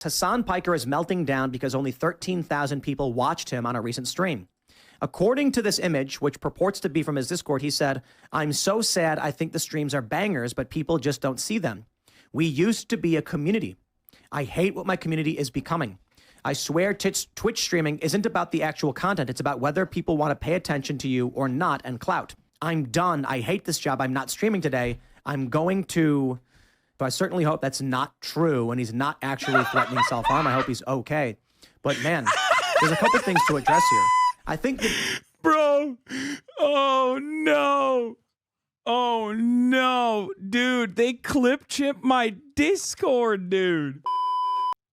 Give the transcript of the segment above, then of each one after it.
Hasan Piker is melting down because only 13,000 people watched him on a recent stream. According to this image, which purports to be from his Discord, he said, "I'm so sad. I think the streams are bangers, but people just don't see them. We used to be a community. I hate what my community is becoming. I swear Twitch streaming isn't about the actual content. It's about whether people want to pay attention to you or not and clout. I'm done. I hate this job. I'm not streaming today. I'm going to..." So I certainly hope that's not true and he's not actually threatening self-harm. I hope he's okay. But man, there's a couple things to address here. I think that... Bro, oh no. Oh no, dude, they clip chimp my Discord, dude.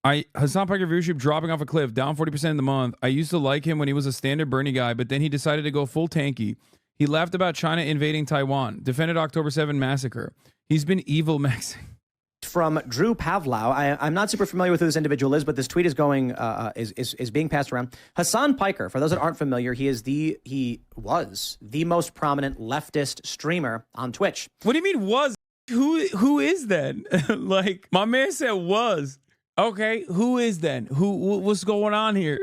Hasan Piker viewership dropping off a cliff, down 40% in the month. I used to like him when he was a standard Bernie guy, but then he decided to go full tanky. He laughed about China invading Taiwan, defended October 7 massacre. He's been evil maxing. From Drew Pavlau, I'm not super familiar with who this individual is, but this tweet is going is being passed around. Hasan Piker, for those that aren't familiar, he was the most prominent leftist streamer on Twitch. What do you mean was? Who is then? Like my man said was. Okay, who is then? What's going on here?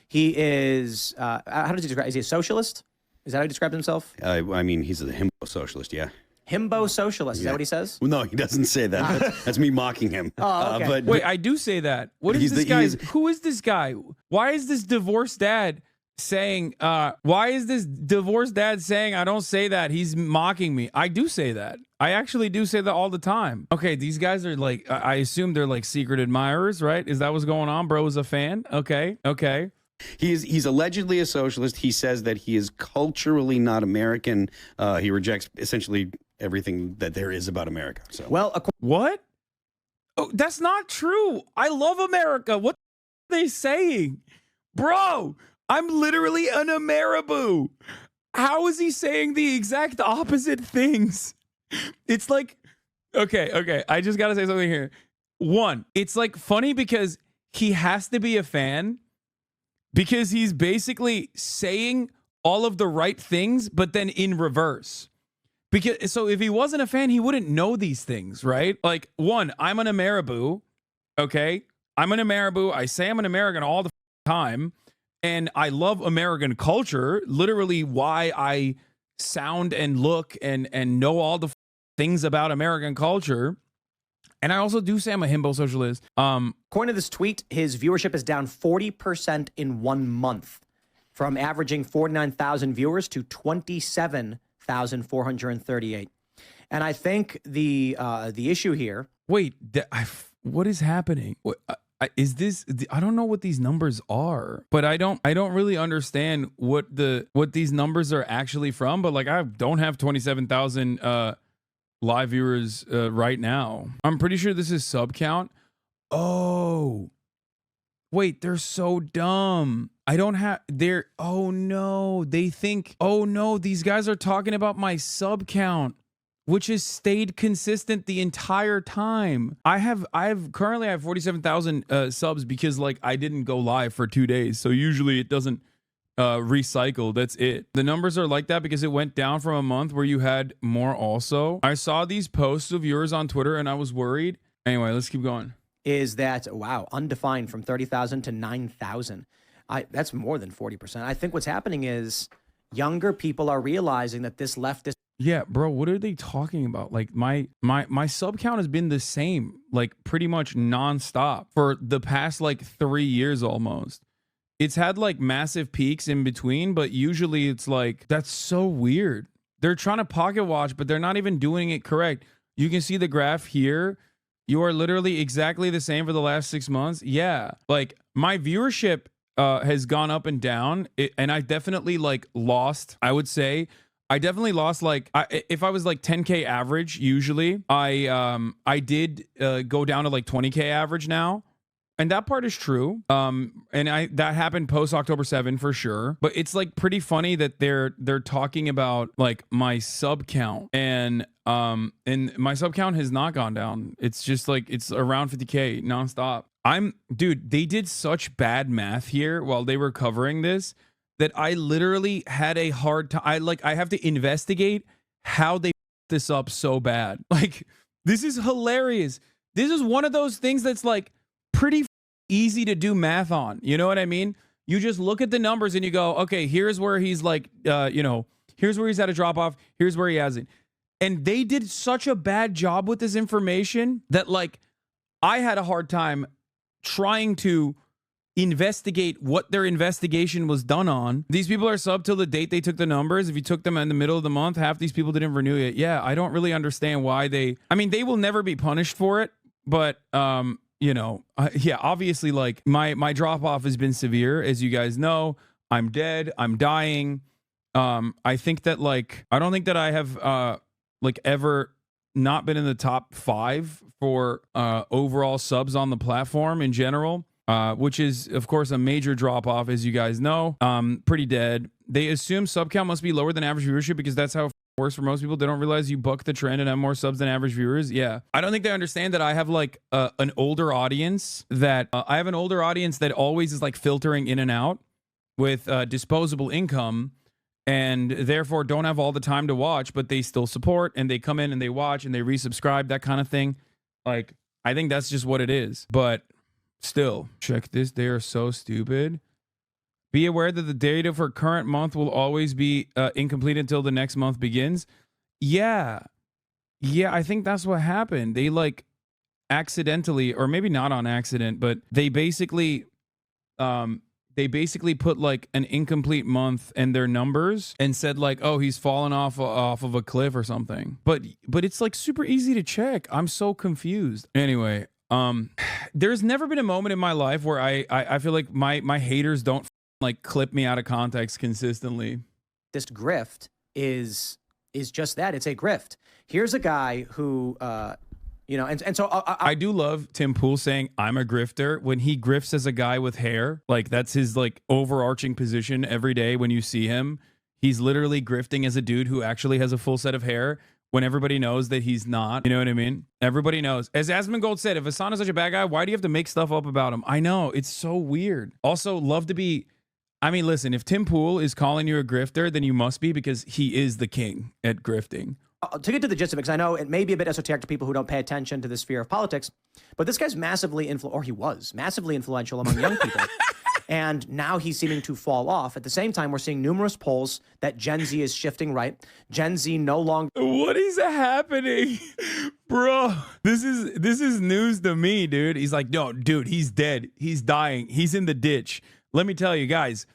He is how does he describe? Is he a socialist? Is that how he describes himself? I mean, he's a himbo socialist, yeah. Himbo socialist, is that what he says? Well, no, he doesn't say that. That's me mocking him. Oh, okay. But wait, I do say that. What is this guy? Who is this guy? Why is this divorced dad saying, why is this divorced dad saying I don't say that? He's mocking me. I do say that. I actually do say that all the time. Okay, these guys are like, I assume they're like secret admirers, right? Is that what's going on? Bro is a fan? Okay, okay. He's allegedly a socialist. He says that he is culturally not American. He rejects essentially everything that there is about America. So well, what? Oh, that's not true. I love America. What are they saying? Bro, I'm literally an Ameriboo. How is he saying the exact opposite things? It's like, okay. I just got to say something here. One, it's like funny because he has to be a fan because he's basically saying all of the right things, but then in reverse. Because so if he wasn't a fan, he wouldn't know these things, right? Like, one, I'm an Ameriboo, okay? I'm an Ameriboo. I say I'm an American all the time, and I love American culture, literally why I sound and look and know all the things about American culture. And I also do say I'm a himbo socialist. According to this tweet, his viewership is down 40% in 1 month, from averaging 49,000 viewers to 27,438. And I think the issue here. Wait, what is happening? What, is this? I don't know what these numbers are, but I don't really understand what these numbers are actually from. But like, I don't have 27,000 live viewers right now. I'm pretty sure this is sub count. Oh, wait, they're so dumb. I don't have oh no, they think, oh no, these guys are talking about my sub count, which has stayed consistent the entire time. Currently I have 47,000 subs because like I didn't go live for 2 days. So usually it doesn't recycle. That's it. The numbers are like that because it went down from a month where you had more also. I saw these posts of yours on Twitter and I was worried. Anyway, let's keep going. Is that, wow, undefined from 30,000 to 9,000. That's more than 40%. I think what's happening is younger people are realizing that this leftist. Yeah, bro, what are they talking about? Like my sub count has been the same, like pretty much nonstop for the past like 3 years almost. It's had like massive peaks in between, but usually it's like, that's so weird. They're trying to pocket watch, but they're not even doing it correct. You can see the graph here. You are literally exactly the same for the last 6 months. Yeah, like my viewership has gone up and down, and I definitely like lost. I would say I definitely lost. Like if I was like 10K average, usually I did go down to like 20K average now. And that part is true. And that happened post October 7 for sure. But it's like pretty funny that they're talking about like my sub count, and my sub count has not gone down. It's just like it's around 50K nonstop. Dude, they did such bad math here while they were covering this that I literally had a hard time. I have to investigate how they this up so bad. Like, this is hilarious. This is one of those things that's like pretty easy to do math on. You know what I mean? You just look at the numbers and you go, okay, here's where he's like, here's where he's at a drop off. Here's where he hasn't. And they did such a bad job with this information that, like, I had a hard time trying to investigate what their investigation was done on. These people are sub till the date they took the numbers. If you took them in the middle of the month, half these people didn't renew it. Yeah, I don't really understand why they will never be punished for it, but yeah, obviously, like, my drop off has been severe, as you guys know. I'm dead, I'm dying. I think that, like, I don't think that I have ever not been in the top 5 for overall subs on the platform in general. Which is, of course, a major drop-off, as you guys know. Pretty dead. They assume sub count must be lower than average viewership because that's how it works for most people. They don't realize you buck the trend and have more subs than average viewers. Yeah. I don't think they understand that I have, like, an older audience that always is, like, filtering in and out with disposable income, and therefore don't have all the time to watch, but they still support, and they come in and they watch and they resubscribe, that kind of thing. Like, I think that's just what it is. But still, check this. They are so stupid. Be aware that the data for current month will always be incomplete until the next month begins. Yeah, I think that's what happened. They, like, accidentally, or maybe not on accident, but they basically put, like, an incomplete month in their numbers and said, like, oh, he's fallen off of a cliff or something. But it's, like, super easy to check. I'm so confused. Anyway. There's never been a moment in my life where I feel like my haters don't, like, clip me out of context consistently. This grift is just that. It's a grift. Here's a guy who, so I do love Tim Pool saying I'm a grifter when he grifts as a guy with hair. Like, that's his, like, overarching position every day when you see him. He's literally grifting as a dude who actually has a full set of hair, when everybody knows that he's not. You know what I mean? Everybody knows. As Asmongold said, if Hasan is such a bad guy, why do you have to make stuff up about him? I know. It's so weird. Also, love to be... I mean, listen, if Tim Pool is calling you a grifter, then you must be, because he is the king at grifting. To get to the gist of it, because I know it may be a bit esoteric to people who don't pay attention to the sphere of politics, but this guy's massively he was massively influential among young people. And now he's seeming to fall off. At the same time, we're seeing numerous polls that Gen Z is shifting right. Gen Z no longer... What is happening? Bro, this is news to me, dude. He's like, no, dude, he's dead. He's dying. He's in the ditch. Let me tell you, guys,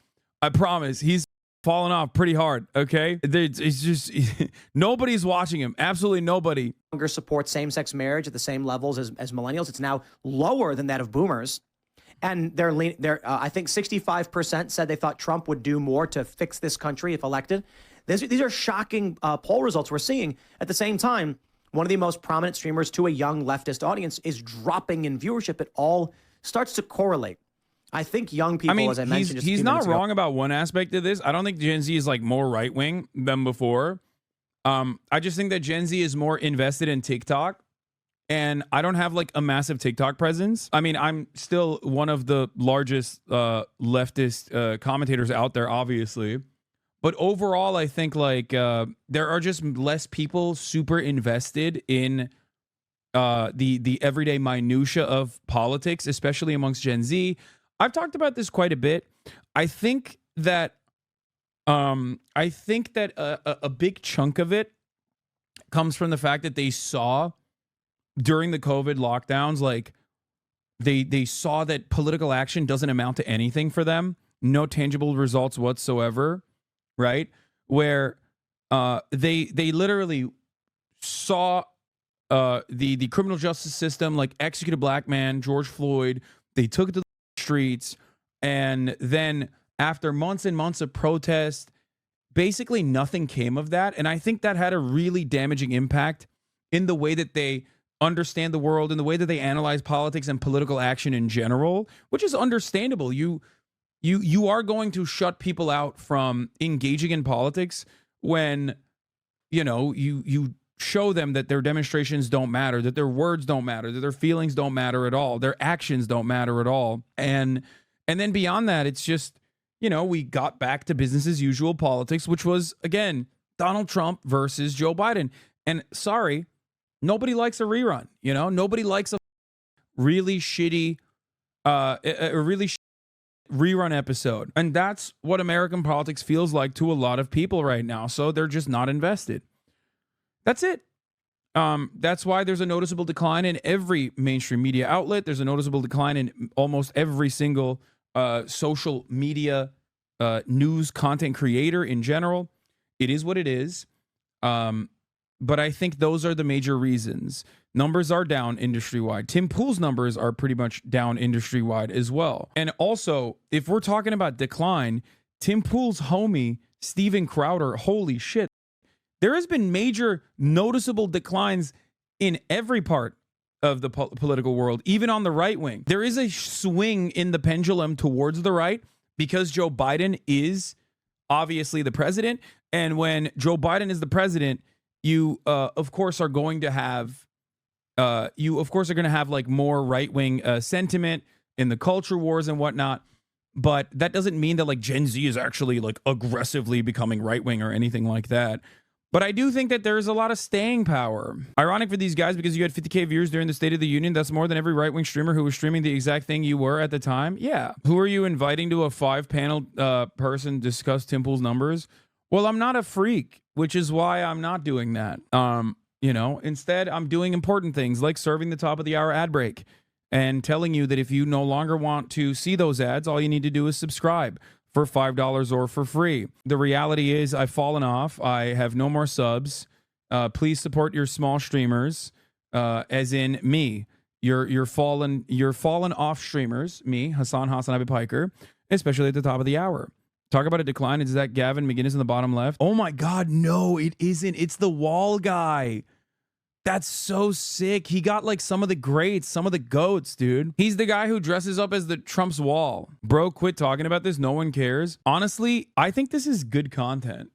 I promise, he's falling off pretty hard, okay? It's just... nobody's watching him. Absolutely nobody. Longer support same-sex marriage at the same levels as millennials. It's now lower than that of boomers. And I think 65% said they thought Trump would do more to fix this country if elected. These are shocking poll results we're seeing. At the same time, one of the most prominent streamers to a young leftist audience is dropping in viewership. It all starts to correlate. I think young people, as I mentioned, he's not wrong about one aspect of this. I don't think Gen Z is, like, more right-wing than before. I just think that Gen Z is more invested in TikTok. And I don't have, like, a massive TikTok presence. I mean, I'm still one of the largest leftist commentators out there, obviously. But overall, I think, like, there are just less people super invested in the everyday minutia of politics, especially amongst Gen Z. I've talked about this quite a bit. I think that a big chunk of it comes from the fact that they saw during the COVID lockdowns, like, they saw that political action doesn't amount to anything for them. No tangible results whatsoever, right? Where they literally saw the criminal justice system, like, execute a black man, George Floyd. They took it to the streets, and then after months and months of protest, basically nothing came of that. And I think that had a really damaging impact in the way that they understand the world, in the way that they analyze politics and political action in general, which is understandable. You are going to shut people out from engaging in politics when, you show them that their demonstrations don't matter, that their words don't matter, that their feelings don't matter at all, their actions don't matter at all. And then beyond that, it's just, we got back to business as usual politics, which was, again, Donald Trump versus Joe Biden. And sorry, nobody likes a rerun, Nobody likes a really shitty a really rerun episode. And that's what American politics feels like to a lot of people right now. So they're just not invested. That's it. That's why there's a noticeable decline in every mainstream media outlet. There's a noticeable decline in almost every single social media news content creator in general. It is what it is. But I think those are the major reasons. Numbers are down industry-wide. Tim Pool's numbers are pretty much down industry-wide as well. And also, if we're talking about decline, Tim Pool's homie, Steven Crowder, holy shit. There has been major noticeable declines in every part of the political world, even on the right wing. There is a swing in the pendulum towards the right because Joe Biden is obviously the president. And when Joe Biden is the president, you, of course, are going to have like more right-wing sentiment in the culture wars and whatnot. But that doesn't mean that like Gen Z is actually like aggressively becoming right-wing or anything like that. But I do think that there's a lot of staying power. Ironic for these guys because you had 50K views during the State of the Union. That's more than every right-wing streamer who was streaming the exact thing you were at the time. Yeah. Who are you inviting to a 5-panel person discuss Tim Pool's numbers? Well, I'm not a freak, which is why I'm not doing that. Instead, I'm doing important things like serving the top of the hour ad break and telling you that if you no longer want to see those ads, all you need to do is subscribe for $5 or for free. The reality is I've fallen off. I have no more subs. Please support your small streamers, as in me. You're fallen off streamers, me, Hasanabi Piker, especially at the top of the hour. Talk about a decline. Is that Gavin McGinnis in the bottom left? Oh my God, no, it isn't. It's the wall guy. That's so sick. He got like some of the greats, some of the goats, dude. He's the guy who dresses up as the Trump's wall. Bro, quit talking about this. No one cares. Honestly, I think this is good content.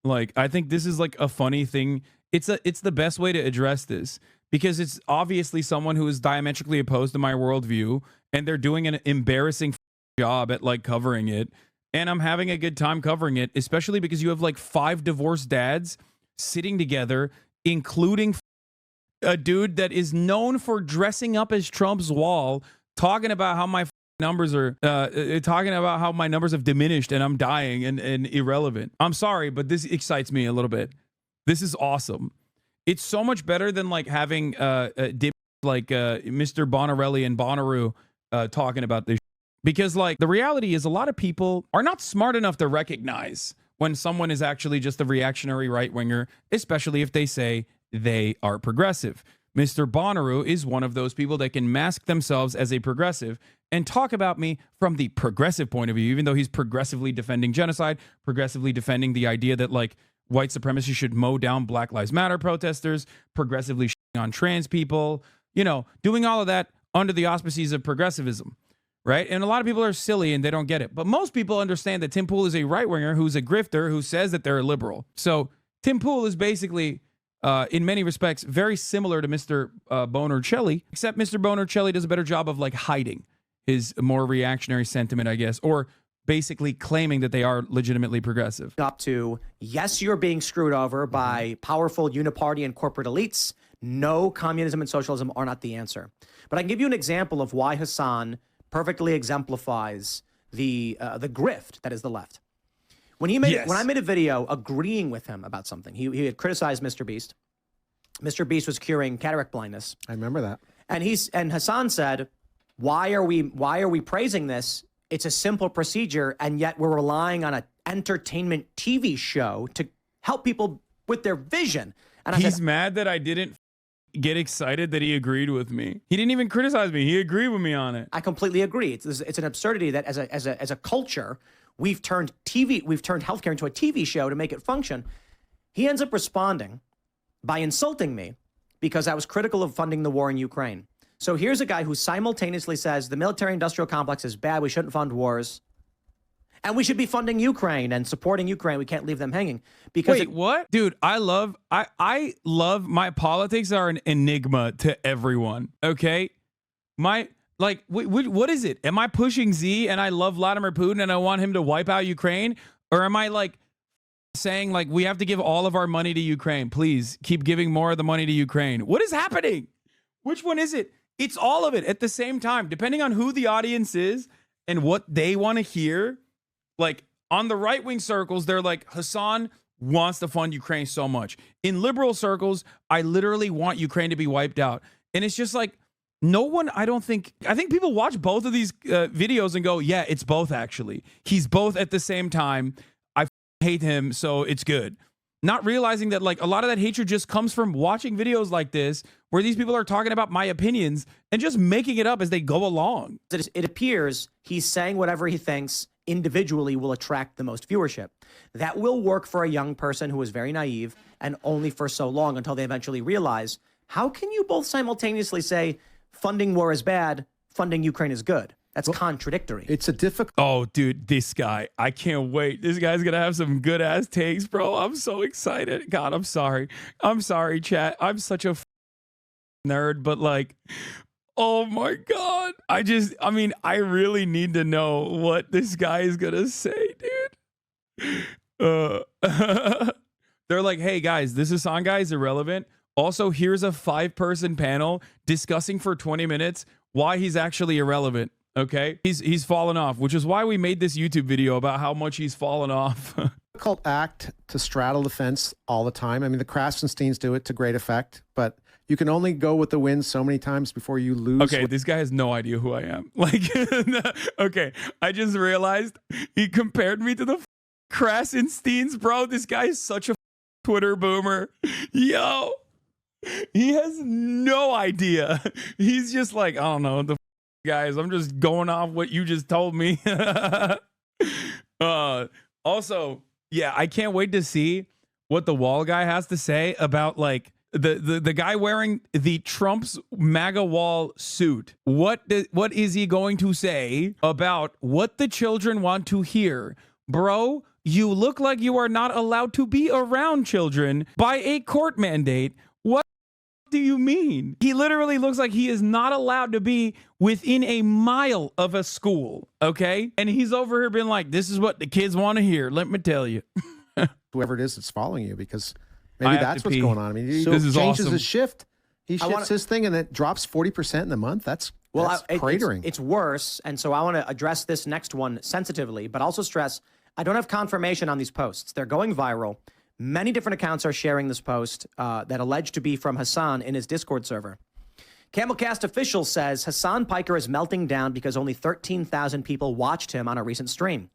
Like, I think this is like a funny thing. It's the best way to address this because it's obviously someone who is diametrically opposed to my worldview and they're doing an embarrassing job at like covering it. And I'm having a good time covering it, especially because you have like 5 divorced dads sitting together, including a dude that is known for dressing up as Trump's wall, talking about how my numbers are, talking about how my numbers have diminished and I'm dying and irrelevant. I'm sorry, but this excites me a little bit. This is awesome. It's so much better than like having Mr. Bonarelli and Bonnaroo talking about this. Because like the reality is a lot of people are not smart enough to recognize when someone is actually just a reactionary right-winger, especially if they say they are progressive. Mr. Bonnaroo is one of those people that can mask themselves as a progressive and talk about me from the progressive point of view, even though he's progressively defending genocide, progressively defending the idea that like white supremacy should mow down Black Lives Matter protesters, progressively shitting on trans people, doing all of that under the auspices of progressivism. Right? And a lot of people are silly and they don't get it. But most people understand that Tim Pool is a right-winger who's a grifter who says that they're a liberal. So Tim Pool is basically, in many respects, very similar to Mr. Bonarcelli, except Mr. Bonarcelli does a better job of like hiding his more reactionary sentiment, I guess, or basically claiming that they are legitimately progressive. Up to, yes, you're being screwed over by powerful uniparty and corporate elites. No, communism and socialism are not the answer. But I can give you an example of why Hasan perfectly exemplifies the grift that is the left. When I made a video agreeing with him about something, he had criticized Mr. Beast. Mr. Beast was curing cataract blindness. I remember that. And Hasan said, why are we praising this? It's a simple procedure, and yet we're relying on an entertainment TV show to help people with their vision. And he's mad that I didn't get excited that he agreed with me. He didn't even criticize me. He agreed with me on it. I completely agree. It's an absurdity that as a culture, we've turned healthcare into a TV show to make it function. He ends up responding by insulting me because I was critical of funding the war in Ukraine. So here's a guy who simultaneously says the military-industrial complex is bad. We shouldn't fund wars. And we should be funding Ukraine and supporting Ukraine. We can't leave them hanging. Because what? Dude, I love my politics are an enigma to everyone. Okay? What is it? Am I pushing Z and I love Vladimir Putin and I want him to wipe out Ukraine? Or am I like saying like we have to give all of our money to Ukraine? Please keep giving more of the money to Ukraine. What is happening? Which one is it? It's all of it at the same time, depending on who the audience is and what they want to hear. Like on the right-wing circles, they're like, Hasan wants to fund Ukraine so much. In liberal circles, I literally want Ukraine to be wiped out. And it's just like, no one, I think people watch both of these videos and go, yeah, it's both actually. He's both at the same time. I hate him, so it's good. Not realizing that like a lot of that hatred just comes from watching videos like this, where these people are talking about my opinions and just making it up as they go along. It appears he's saying whatever he thinks individually will attract the most viewership. That will work for a young person who is very naive and only for so long until they eventually realize, how can you both simultaneously say funding war is bad, funding Ukraine is good? That's contradictory. It's a difficult. Oh, dude, this guy, I can't wait. This guy's going to have some good ass takes, bro. I'm so excited. God, I'm sorry. I'm sorry, chat. I'm such a nerd, but like, oh my God. I mean, I really need to know what this guy is going to say, dude. They're like, hey guys, this Hasan guy is irrelevant. Also, here's a 5-person panel discussing for 20 minutes why he's actually irrelevant. Okay, he's fallen off, which is why we made this YouTube video about how much he's fallen off. Difficult act to straddle the fence all the time. I mean, the Krasensteins do it to great effect, but you can only go with the wind so many times before you lose. Okay, this guy has no idea who I am. Like, okay, I just realized he compared me to the Krasensteins, bro. This guy is such a Twitter boomer. Yo, he has no idea. He's just like, I don't know, the guys, I'm just going off what you just told me. Also, yeah, I can't wait to see what the wall guy has to say about like the guy wearing the Trump's MAGA wall suit. What is he going to say about what the children want to hear? Bro, you look like you are not allowed to be around children by a court mandate. What do you mean? He literally looks like he is not allowed to be within a mile of a school, okay? And he's over here being like, this is what the kids want to hear. Let me tell you. Whoever it is that's following you, because maybe that's what's going on. I mean, he This is changes awesome. his shift. He shifts his thing and it drops 40% in a month. That's cratering. It's worse. And so I want to address this next one sensitively, but also stress, I don't have confirmation on these posts. They're going viral. Many different accounts are sharing this post that allege to be from Hasan in his Discord server. Camelcast Official says Hasan Piker is melting down because only 13,000 people watched him on a recent stream.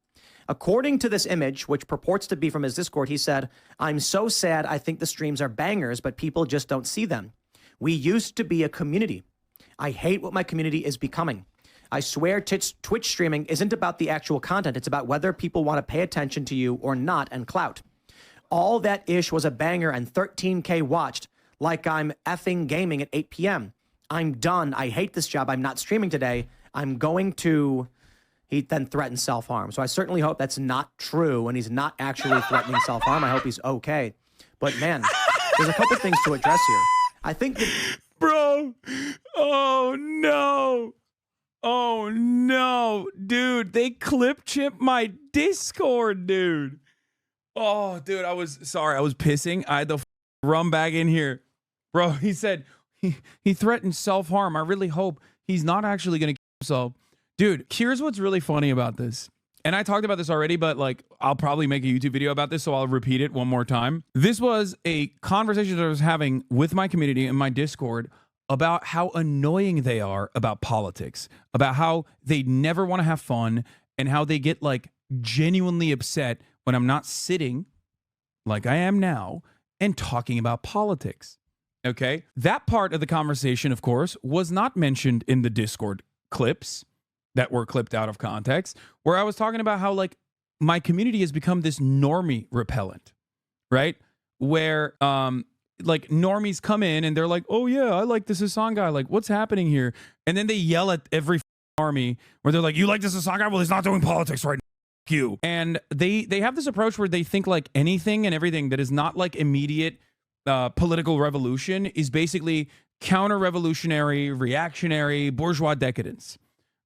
According to this image, which purports to be from his Discord, he said, I'm so sad I think the streams are bangers, but people just don't see them. We used to be a community. I hate what my community is becoming. I swear Twitch streaming isn't about the actual content. It's about whether people want to pay attention to you or not and clout. All that ish was a banger and 13K watched, like I'm effing gaming at 8 p.m. I'm done. I hate this job. I'm not streaming today. I'm going to... He then threatened self-harm. So I certainly hope that's not true and he's not actually threatening self-harm. I hope he's okay. But man, there's a couple things to address here. I think that... Bro, oh no. Oh no. Dude, they clip chipped my Discord, dude. Oh, dude, I was pissing. I had the rum bag in here. Bro, he said he threatened self-harm. I really hope he's not actually going to kill himself. Dude, here's what's really funny about this. And I talked about this already, but like I'll probably make a YouTube video about this, so I'll repeat it one more time. This was a conversation that I was having with my community in my Discord about how annoying they are about politics, about how they never want to have fun, and how they get like genuinely upset when I'm not sitting like I am now and talking about politics. Okay? That part of the conversation, of course, was not mentioned in the Discord clips that were clipped out of context, where I was talking about how like my community has become this normie repellent, right? Where like normies come in and they're like, oh yeah, I like this Hasan guy. Like, what's happening here? And then they yell at every army where they're like, you like this Hasan guy? Well, he's not doing politics right now. You. And they have this approach where they think like anything and everything that is not like immediate political revolution is basically counter-revolutionary, reactionary, bourgeois decadence.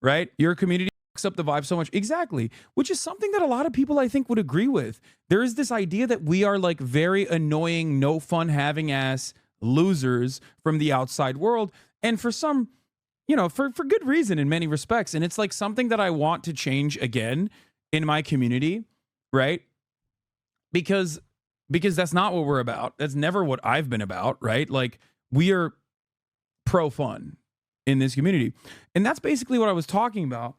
Right? Your community fucks up the vibe so much. Exactly. Which is something that a lot of people, I think, would agree with. There is this idea that we are like very annoying, no fun having ass losers from the outside world. And for some you know, for good reason in many respects. And it's like something that I want to change again in my community, right? Because that's not what we're about. That's never what I've been about, right? Like, we are pro fun in this community. And that's basically what I was talking about.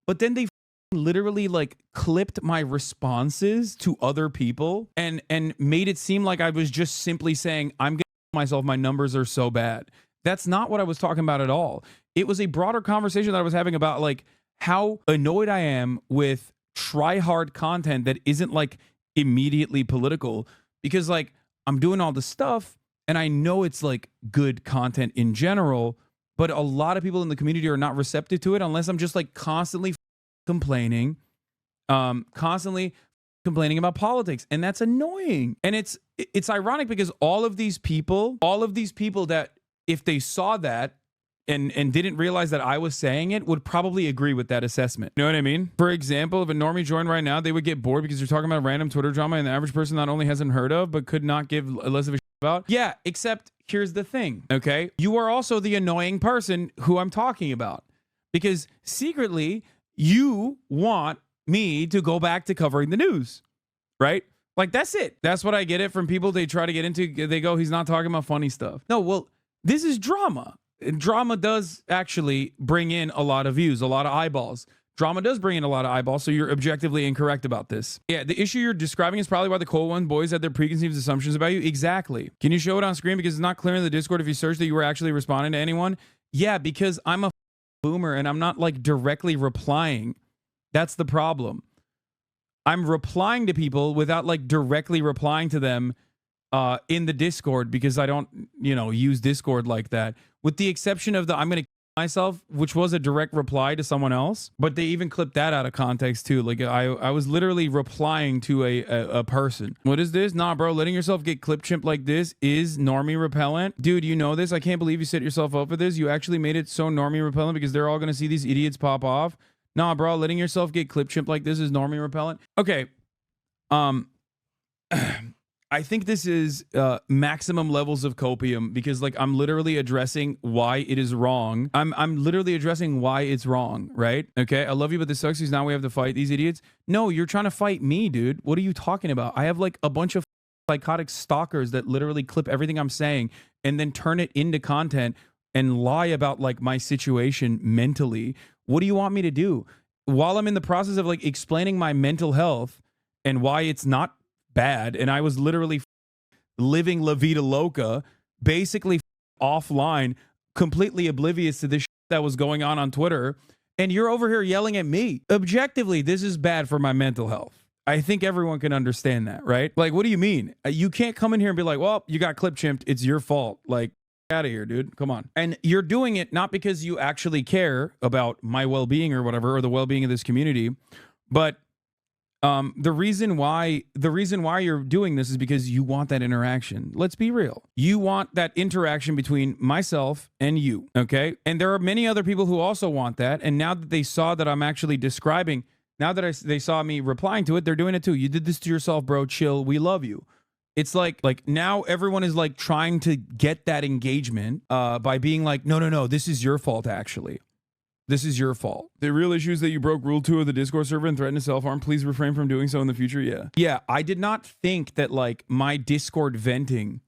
But then they literally like clipped my responses to other people and made it seem like I was just simply saying, I'm gonna myself, my numbers are so bad. That's not what I was talking about at all. It was a broader conversation that I was having about like how annoyed I am with try hard content that isn't like immediately political, because like I'm doing all this stuff and I know it's like good content in general, but a lot of people in the community are not receptive to it unless I'm just like constantly complaining about politics, and that's annoying. And it's ironic because all of these people that if they saw that and didn't realize that I was saying it would probably agree with that assessment. You know what I mean? For example, if a normie joined right now, they would get bored because you're talking about random Twitter drama and the average person not only hasn't heard of but could not give less of a shit about. Yeah, except here's the thing, okay? You are also the annoying person who I'm talking about, because secretly you want me to go back to covering the news, right? Like, that's it. That's what I get it from people. They try to get into, they go, he's not talking about funny stuff. No, well, this is drama. And drama does actually bring in a lot of views, a lot of eyeballs. Drama does bring in a lot of eyeballs, so you're objectively incorrect about this. Yeah, the issue you're describing is probably why the Cold One boys had their preconceived assumptions about you. Exactly. Can you show it on screen? Because it's not clear in the Discord if you search that you were actually responding to anyone. Yeah, because I'm a boomer and I'm not like directly replying. That's the problem. I'm replying to people without like directly replying to them in the Discord, because I don't, you know, use Discord like that, with the exception of the I'm going to myself, which was a direct reply to someone else, but they even clipped that out of context too. Like I was literally replying to a person. What is this? Nah, bro, letting yourself get clip chimp like this is normie repellent. Dude, you know this? I can't believe you set yourself up for this. You actually made it so normie repellent because they're all going to see these idiots pop off. Nah, bro, letting yourself get clip chimp like this is normie repellent. Okay. I think this is maximum levels of copium, because like I'm literally addressing why it is wrong. I'm literally addressing why it's wrong, right? Okay, I love you, but this sucks because now we have to fight these idiots. No, you're trying to fight me, dude. What are you talking about? I have like a bunch of psychotic stalkers that literally clip everything I'm saying and then turn it into content and lie about like my situation mentally. What do you want me to do? While I'm in the process of like explaining my mental health and why it's not bad, and I was literally living La Vida Loca, basically offline, completely oblivious to this that was going on Twitter, and you're over here yelling at me. Objectively, this is bad for my mental health. I think everyone can understand that, right? Like, what do you mean? You can't come in here and be like, well, you got clip chimped, it's your fault. Like, out of here, dude. Come on. And you're doing it not because you actually care about my well-being or whatever, or the well-being of this community, but the reason why you're doing this is because you want that interaction. Let's be real. You want that interaction between myself and you, okay? And there are many other people who also want that. And now that they saw that I'm actually describing, now that they saw me replying to it, they're doing it too. You did this to yourself, bro. Chill. We love you. It's like now everyone is like trying to get that engagement by being like, no, this is your fault, actually. This is your fault. The real issue is that you broke rule 2 of the Discord server and threatened to self-harm. Please refrain from doing so in the future. Yeah, I did not think that like my Discord venting,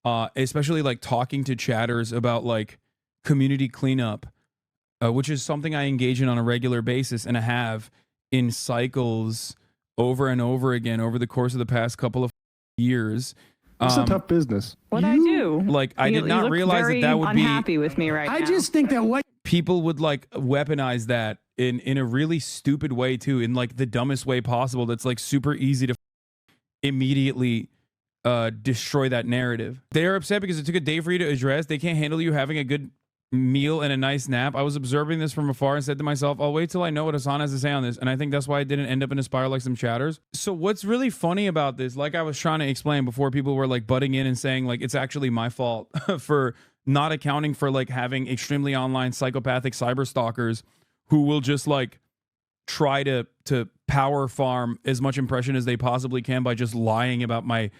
especially like talking to chatters about like community cleanup, which is something I engage in on a regular basis and I have in cycles over and over again over the course of the past couple of years. It's a tough business. What I do? Like, I did not realize that would be unhappy with me right now. I just think that what people would like weaponize that in a really stupid way too, in like the dumbest way possible. That's like super easy to immediately destroy that narrative. They're upset because it took a day for you to address. They can't handle you having a good meal and a nice nap. I was observing this from afar and said to myself, I'll wait till I know what Hasan has to say on this. And I think that's why I didn't end up in a spiral like some chatters. So what's really funny about this, like I was trying to explain before, people were like butting in and saying like it's actually my fault for not accounting for like having extremely online psychopathic cyber stalkers who will just like try to power farm as much impression as they possibly can by just lying about my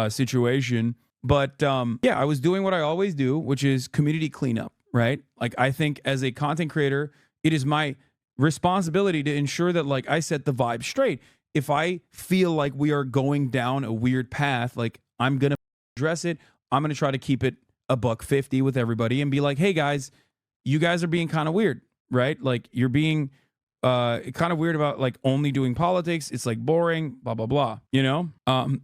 situation. But yeah, I was doing what I always do, which is community cleanup. right? Like, I think as a content creator, it is my responsibility to ensure that, like, I set the vibe straight. If I feel like we are going down a weird path, like, I'm going to address it. I'm going to try to keep it $150 with everybody and be like, hey guys, you guys are being kind of weird, right? Like, you're being kind of weird about like only doing politics. It's like boring, blah blah blah. You know,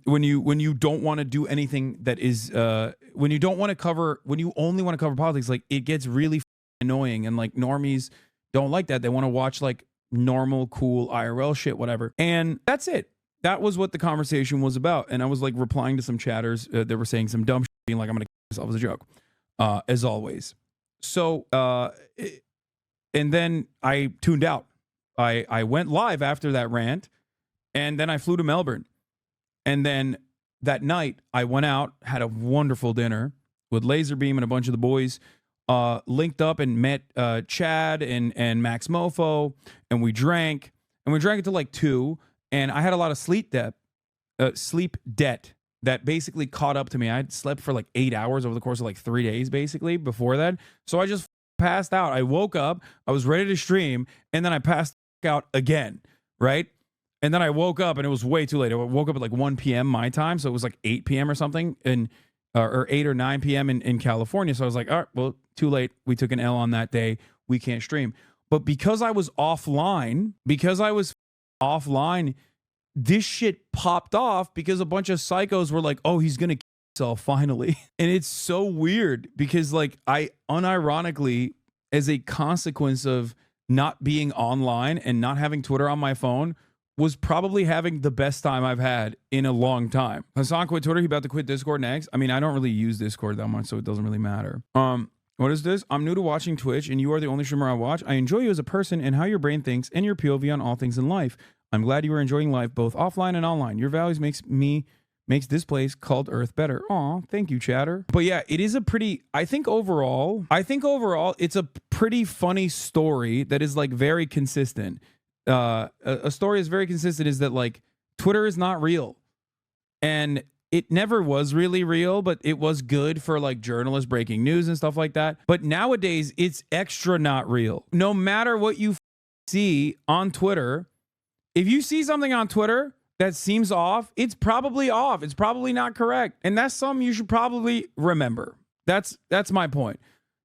when you don't want to do anything that is when you don't want to cover, when you only want to cover politics, like it gets really annoying, and like normies don't like that. They want to watch like normal, cool IRL shit, whatever. And that's it. That was what the conversation was about. And I was like replying to some chatters that were saying some dumb shit, being like, I'm gonna kill myself as a joke, as always. So and then I tuned out. I went live after that rant, and then I flew to Melbourne. And then that night, I went out, had a wonderful dinner with Laserbeam and a bunch of the boys, linked up and met Chad and Max Mofo, and we drank until like 2, and I had a lot of sleep debt that basically caught up to me. I had slept for like 8 hours over the course of like 3 days, basically, before that. So I just passed out. I woke up, I was ready to stream, and then I passed out again, right? And then I woke up and it was way too late. I woke up at like 1 p.m. my time, so it was like 8 p.m. or something, and or 8 or 9 p.m. in California. So I was like, all right, well, too late. We took an L on that day. We can't stream. But because I was offline, this shit popped off because a bunch of psychos were like, oh, he's gonna kill himself finally. And it's so weird because like I unironically, as a consequence of not being online and not having Twitter on my phone, was probably having the best time I've had in a long time. Hasan quit Twitter. He about to quit Discord next. I mean, I don't really use Discord that much, so it doesn't really matter. What is this? I'm new to watching Twitch, and you are the only streamer I watch. I enjoy you as a person and how your brain thinks and your POV on all things in life. I'm glad you are enjoying life both offline and online. Your values makes this place called Earth better. Aw, thank you, chatter. But yeah, it is a pretty, I think overall, it's a pretty funny story that is like very consistent. A story is very consistent is that like Twitter is not real. And it never was really real, but it was good for like journalists breaking news and stuff like that. But nowadays it's extra not real. No matter what you see on Twitter, if you see something on Twitter that seems off, it's probably off. It's probably not correct. And that's something you should probably remember. That's my point.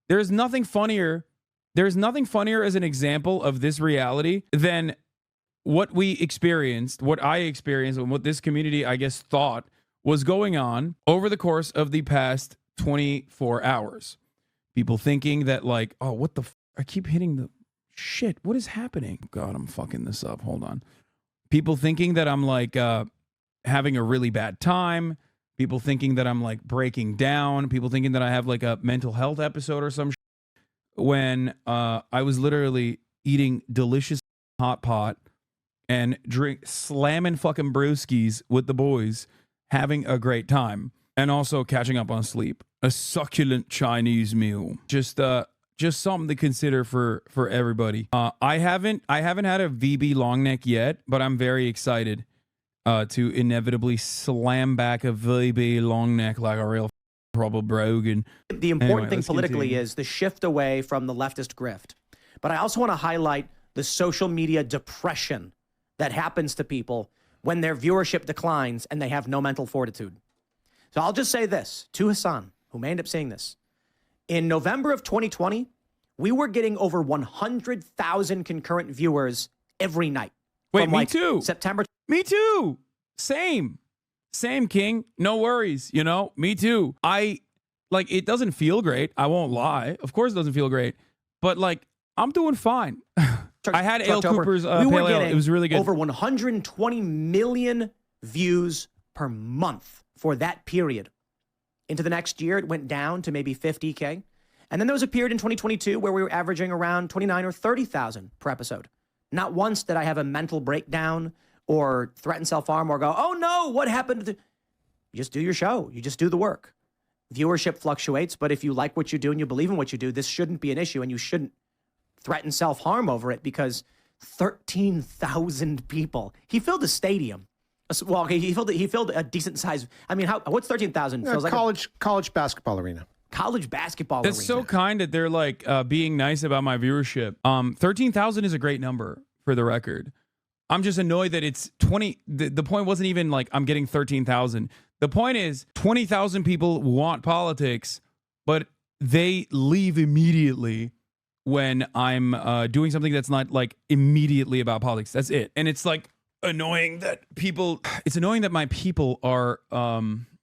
There's nothing funnier as an example of this reality than what we experienced, what I experienced, and what this community, I guess, thought was going on over the course of the past 24 hours. People thinking that like, oh, what the I keep hitting the shit. What is happening? God, I'm fucking this up. Hold on. People thinking that I'm like having a really bad time. People thinking that I'm like breaking down. People thinking that I have like a mental health episode or some shit. When I was literally eating delicious hot pot and slamming fucking brewskis with the boys, having a great time, and also catching up on sleep. A succulent Chinese meal. Just something to consider for everybody. I haven't had a VB long neck yet, but I'm very excited to inevitably slam back a VB long neck like a real probable brogan. The important thing politically is the shift away from the leftist grift. But I also want to highlight the social media depression that happens to people when their viewership declines and they have no mental fortitude. So I'll just say this to Hasan, who may end up seeing this. In November of 2020, we were getting over 100,000 concurrent viewers every night. Wait, from me like too. September. Me too. Same, King. No worries. You know, me too. It doesn't feel great. I won't lie. Of course it doesn't feel great. But like, I'm doing fine. I had Ale Cooper's Pale Ale. It was really good. Over 120 million views per month for that period. Into the next year, it went down to maybe 50K. And then there was a period in 2022 where we were averaging around 29 or 30,000 per episode. Not once did I have a mental breakdown or threaten self-harm or go, oh no, what happened? You just do your show. You just do the work. Viewership fluctuates, but if you like what you do and you believe in what you do, this shouldn't be an issue, and you shouldn't threaten self-harm over it, because 13,000 people. He filled a stadium. Well, okay, he filled a decent size. I mean, what's 13,000? College basketball arena. college basketball That's arena. so kind that they're like being nice about my viewership. 13,000 is a great number for the record. I'm just annoyed that it's 20. The point wasn't even like I'm getting 13,000. The point is 20,000 people want politics, but they leave immediately when I'm doing something that's not like immediately about politics. That's it. And it's like annoying that it's annoying that my people are,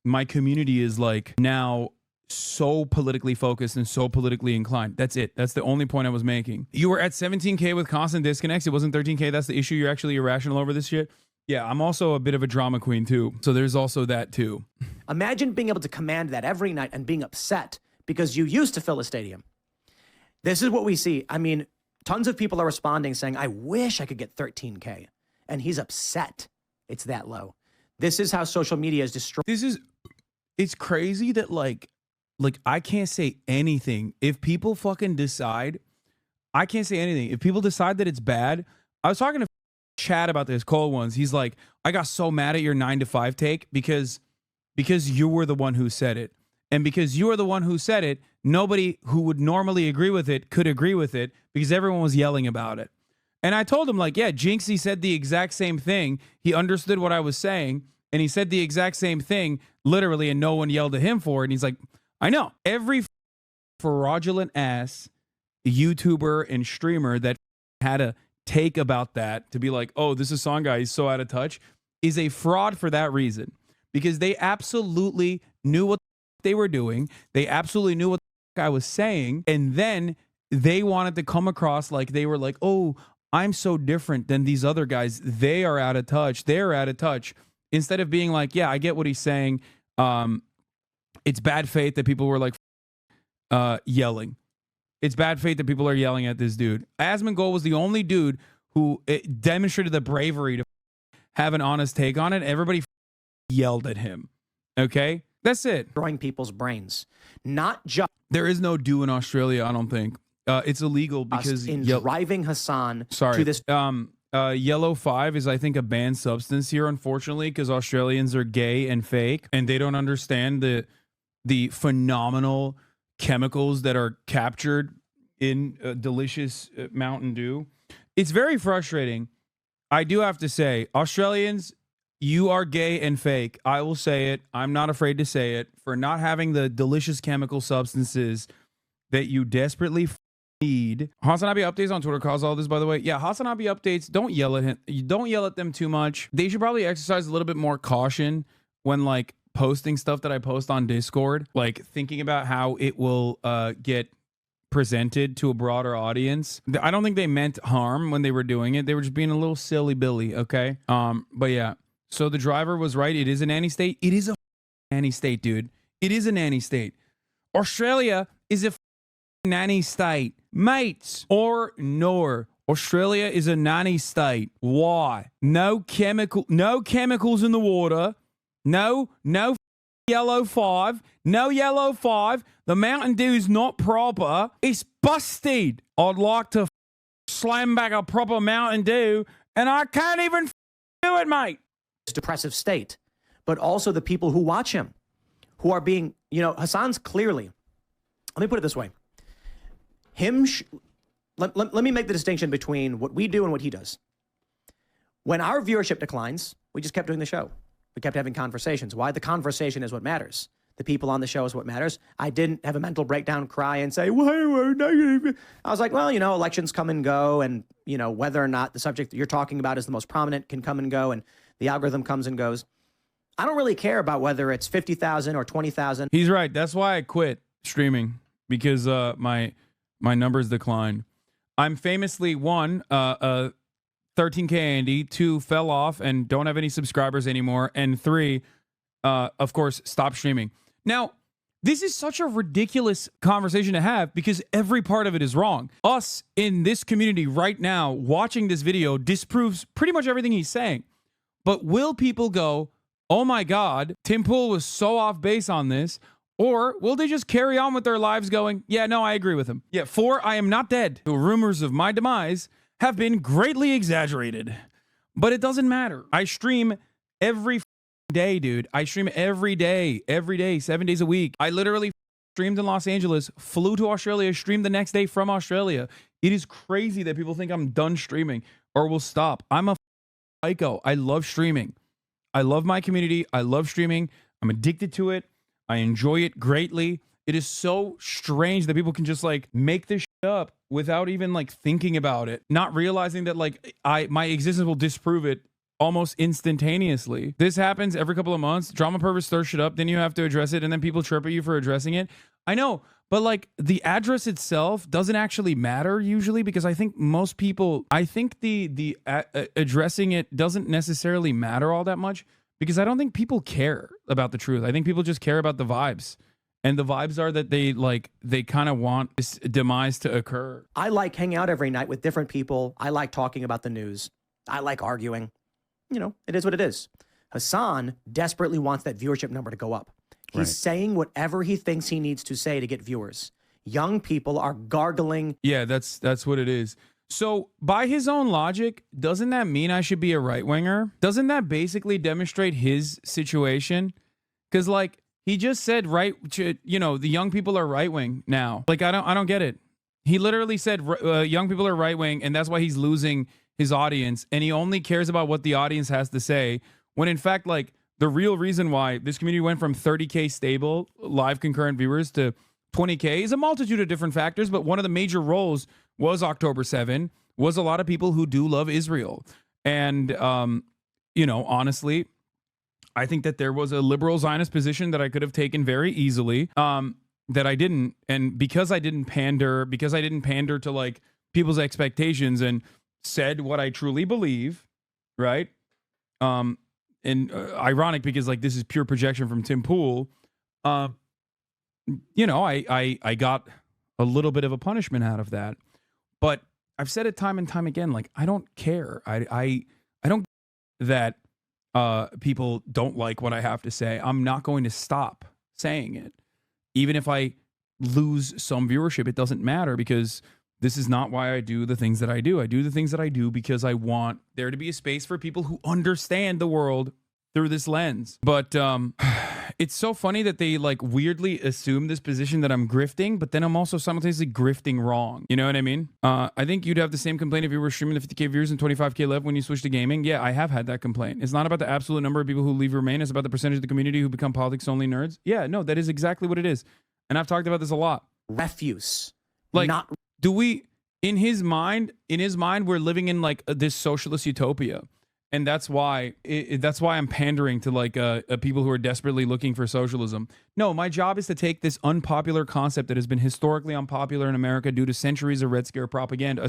my community is like now so politically focused and so politically inclined. That's it. That's the only point I was making. You were at 17K with constant disconnects. It wasn't 13K. That's the issue. You're actually irrational over this shit. Yeah, I'm also a bit of a drama queen too. So there's also that too. Imagine being able to command that every night and being upset because you used to fill a stadium. This is what we see. I mean, tons of people are responding saying, I wish I could get 13K. And he's upset it's that low. This is how social media is destroyed. It's crazy that like I can't say anything. If people fucking decide, I can't say anything. If people decide that it's bad, I was talking to Chad about this, Cold Ones. He's like, I got so mad at your 9 to 5 take because you were the one who said it. And because you were the one who said it, nobody who would normally agree with it could agree with it because everyone was yelling about it. And I told him like, yeah, Jinxie said the exact same thing. He understood what I was saying and he said the exact same thing literally and no one yelled at him for it. And he's like, I know. Every fraudulent ass YouTuber and streamer that had a take about that to be like, oh, this is song guy, he's so out of touch, is a fraud for that reason. Because they absolutely knew what they were doing. They absolutely knew what I was saying. And then they wanted to come across like they were like, oh, I'm so different than these other guys. They are out of touch. They're out of touch. Instead of being like, yeah, I get what he's saying. It's bad faith that people were like yelling. It's bad faith that people are yelling at this dude. Asmongold was the only dude who demonstrated the bravery to have an honest take on it. Everybody yelled at him. Okay? That's it. Destroying people's brains. Not just There is no do in Australia, I don't think. It's illegal because in driving Hasan sorry. to this. Yellow 5 is, I think, a banned substance here, unfortunately, because Australians are gay and fake, and they don't understand the phenomenal chemicals that are captured in delicious Mountain Dew. It's very frustrating. I do have to say, Australians, you are gay and fake. I will say it. I'm not afraid to say it. For not having the delicious chemical substances that you desperately need. Hasanabi updates on Twitter cause all this, by the way. Yeah, Hasanabi updates, don't yell at him. You don't yell at them too much. They should probably exercise a little bit more caution when like posting stuff that I post on Discord, like thinking about how it will get presented to a broader audience. I don't think they meant harm when they were doing it. They were just being a little silly Billy, okay? But yeah. So the driver was right. It is a nanny state. It is a nanny state, dude. It is a nanny state. Australia is a nanny state. Mates or nor. Australia is a nanny state. Why? No chemicals in the water. No yellow 5. No yellow 5. The Mountain Dew is not proper. It's busted. I'd like to slam back a proper Mountain Dew, and I can't even do it, mate. Depressive state, but also the people who watch him, who are being, Hasan's clearly, let me put it this way. Let me make the distinction between what we do and what he does. When our viewership declines, we just kept doing the show. We kept having conversations. Why? The conversation is what matters. The people on the show is what matters. I didn't have a mental breakdown, cry, and say, why are we negative? I was like, well, elections come and go, and, whether or not the subject that you're talking about is the most prominent can come and go, and the algorithm comes and goes. I don't really care about whether it's 50,000 or 20,000. He's right. That's why I quit streaming, because my numbers declined. I'm famously, 1, 13K Andy, 2, fell off and don't have any subscribers anymore, and 3, of course, stop streaming. Now, this is such a ridiculous conversation to have because every part of it is wrong. Us in this community right now watching this video disproves pretty much everything he's saying. But will people go, oh my God, Tim Pool was so off base on this? Or will they just carry on with their lives going, yeah, no, I agree with him. Yeah, 4, I am not dead. The rumors of my demise have been greatly exaggerated. But it doesn't matter. I stream every day, dude. I stream every day, 7 days a week. I literally streamed in Los Angeles, flew to Australia, streamed the next day from Australia. It is crazy that people think I'm done streaming or will stop. I'm a psycho. I love streaming. I love my community. I love streaming. I'm addicted to it. I enjoy it greatly. It is so strange that people can just like make this shit up without even like thinking about it, not realizing that like my existence will disprove it almost instantaneously. This happens every couple of months. Drama perverts stir shit up, then you have to address it, and then people chirp at you for addressing it. I know, but like the address itself doesn't actually matter usually, because I think most people, I think the addressing it doesn't necessarily matter all that much, because I don't think people care about the truth. I think people just care about the vibes. And the vibes are that they kind of want this demise to occur. I like hanging out every night with different people. I like talking about the news. I like arguing. You know, it is what it is. Hasan desperately wants that viewership number to go up. He's saying whatever he thinks he needs to say to get viewers. Young people are gargling. Yeah, that's what it is. So by his own logic, doesn't that mean I should be a right-winger? Doesn't that basically demonstrate his situation? Because like he just said, the young people are right-wing now. Like I don't get it. He literally said young people are right-wing, and that's why he's losing his audience, and he only cares about what the audience has to say, when in fact, like, the real reason why this community went from 30K stable live concurrent viewers to 20K is a multitude of different factors, but one of the major roles was October 7, was a lot of people who do love Israel. And, honestly, I think that there was a liberal Zionist position that I could have taken very easily, that I didn't. And because I didn't pander to, like, people's expectations and said what I truly believe, right? Ironic because like this is pure projection from Tim Pool. I got a little bit of a punishment out of that, but I've said it time and time again. Like I don't care. I don't that people don't like what I have to say. I'm not going to stop saying it, even if I lose some viewership. It doesn't matter, because this is not why I do the things that I do. I do the things that I do because I want there to be a space for people who understand the world through this lens. But it's so funny that they like weirdly assume this position that I'm grifting, but then I'm also simultaneously grifting wrong. You know what I mean? I think you'd have the same complaint if you were streaming the 50K viewers and 25K left when you switch to gaming. Yeah, I have had that complaint. It's not about the absolute number of people who leave remain. It's about the percentage of the community who become politics-only nerds. Yeah, no, that is exactly what it is. And I've talked about this a lot. Refuse. Like, not do we, in his mind, we're living in like this socialist utopia. And that's why I'm pandering to like people who are desperately looking for socialism. No, my job is to take this unpopular concept that has been historically unpopular in America due to centuries of Red Scare propaganda,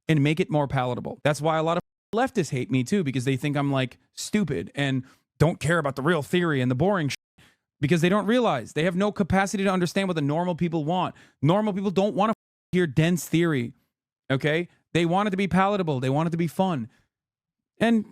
and make it more palatable. That's why a lot of leftists hate me too, because they think I'm like stupid and don't care about the real theory and the boring shit, because they don't realize they have no capacity to understand what the normal people want. Normal people don't want to hear dense theory. Okay? They want it to be palatable. They want it to be fun. And,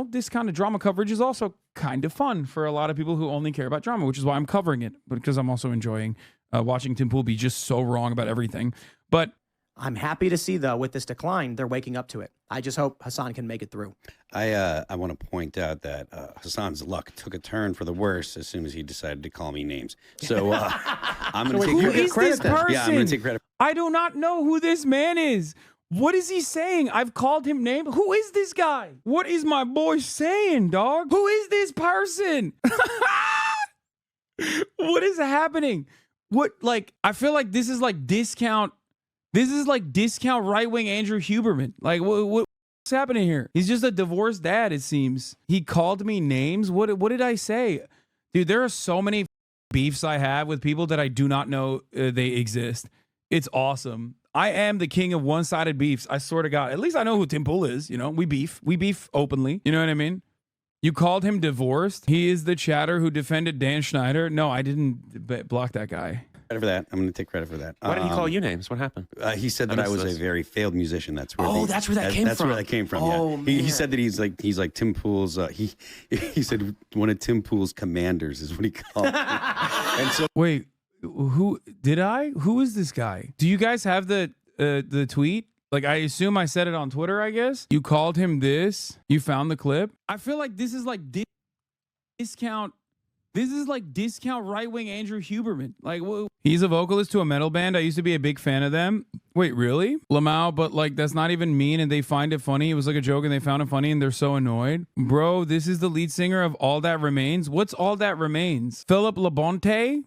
this kind of drama coverage is also kind of fun for a lot of people who only care about drama, which is why I'm covering it, because I'm also enjoying watching Tim Pool be just so wrong about everything. But I'm happy to see, though, with this decline, they're waking up to it. I just hope Hasan can make it through. I want to point out that Hasan's luck took a turn for the worse as soon as he decided to call me names. So I'm going to take who is this person? Yeah, I'm going to take credit. I do not know who this man is. What is he saying? I've called him name. Who is this guy? What is my boy saying, dog? Who is this person? What is happening? I feel like this is like discount. This is like discount right-wing Andrew Huberman. Like, what's happening here? He's just a divorced dad, it seems. He called me names. What did I say? Dude, there are so many beefs I have with people that I do not know they exist. It's awesome. I am the king of one-sided beefs. I swear to God. At least I know who Tim Pool is. We beef. We beef openly. You know what I mean? You called him divorced. He is the chatter who defended Dan Schneider. No, I didn't block that guy. Credit for that. I'm going to take credit for that. Why did he call you names? What happened? He said that I was a very failed musician. That's where. That's where that came from. That's where that came from. Oh, yeah. He said that he's like Tim Pool's. He said one of Tim Pool's commanders is what he called me. And so wait, who did I? Who is this guy? Do you guys have the tweet? Like, I assume I said it on Twitter, I guess. You called him this. You found the clip. I feel like this is like discount This is like discount right-wing Andrew Huberman. Like, whoa. He's a vocalist to a metal band. I used to be a big fan of them. Wait, really? Lamau, but like, that's not even mean and they find it funny. It was like a joke and they found it funny and they're so annoyed. Bro, this is the lead singer of All That Remains. What's All That Remains? Philip Labonte?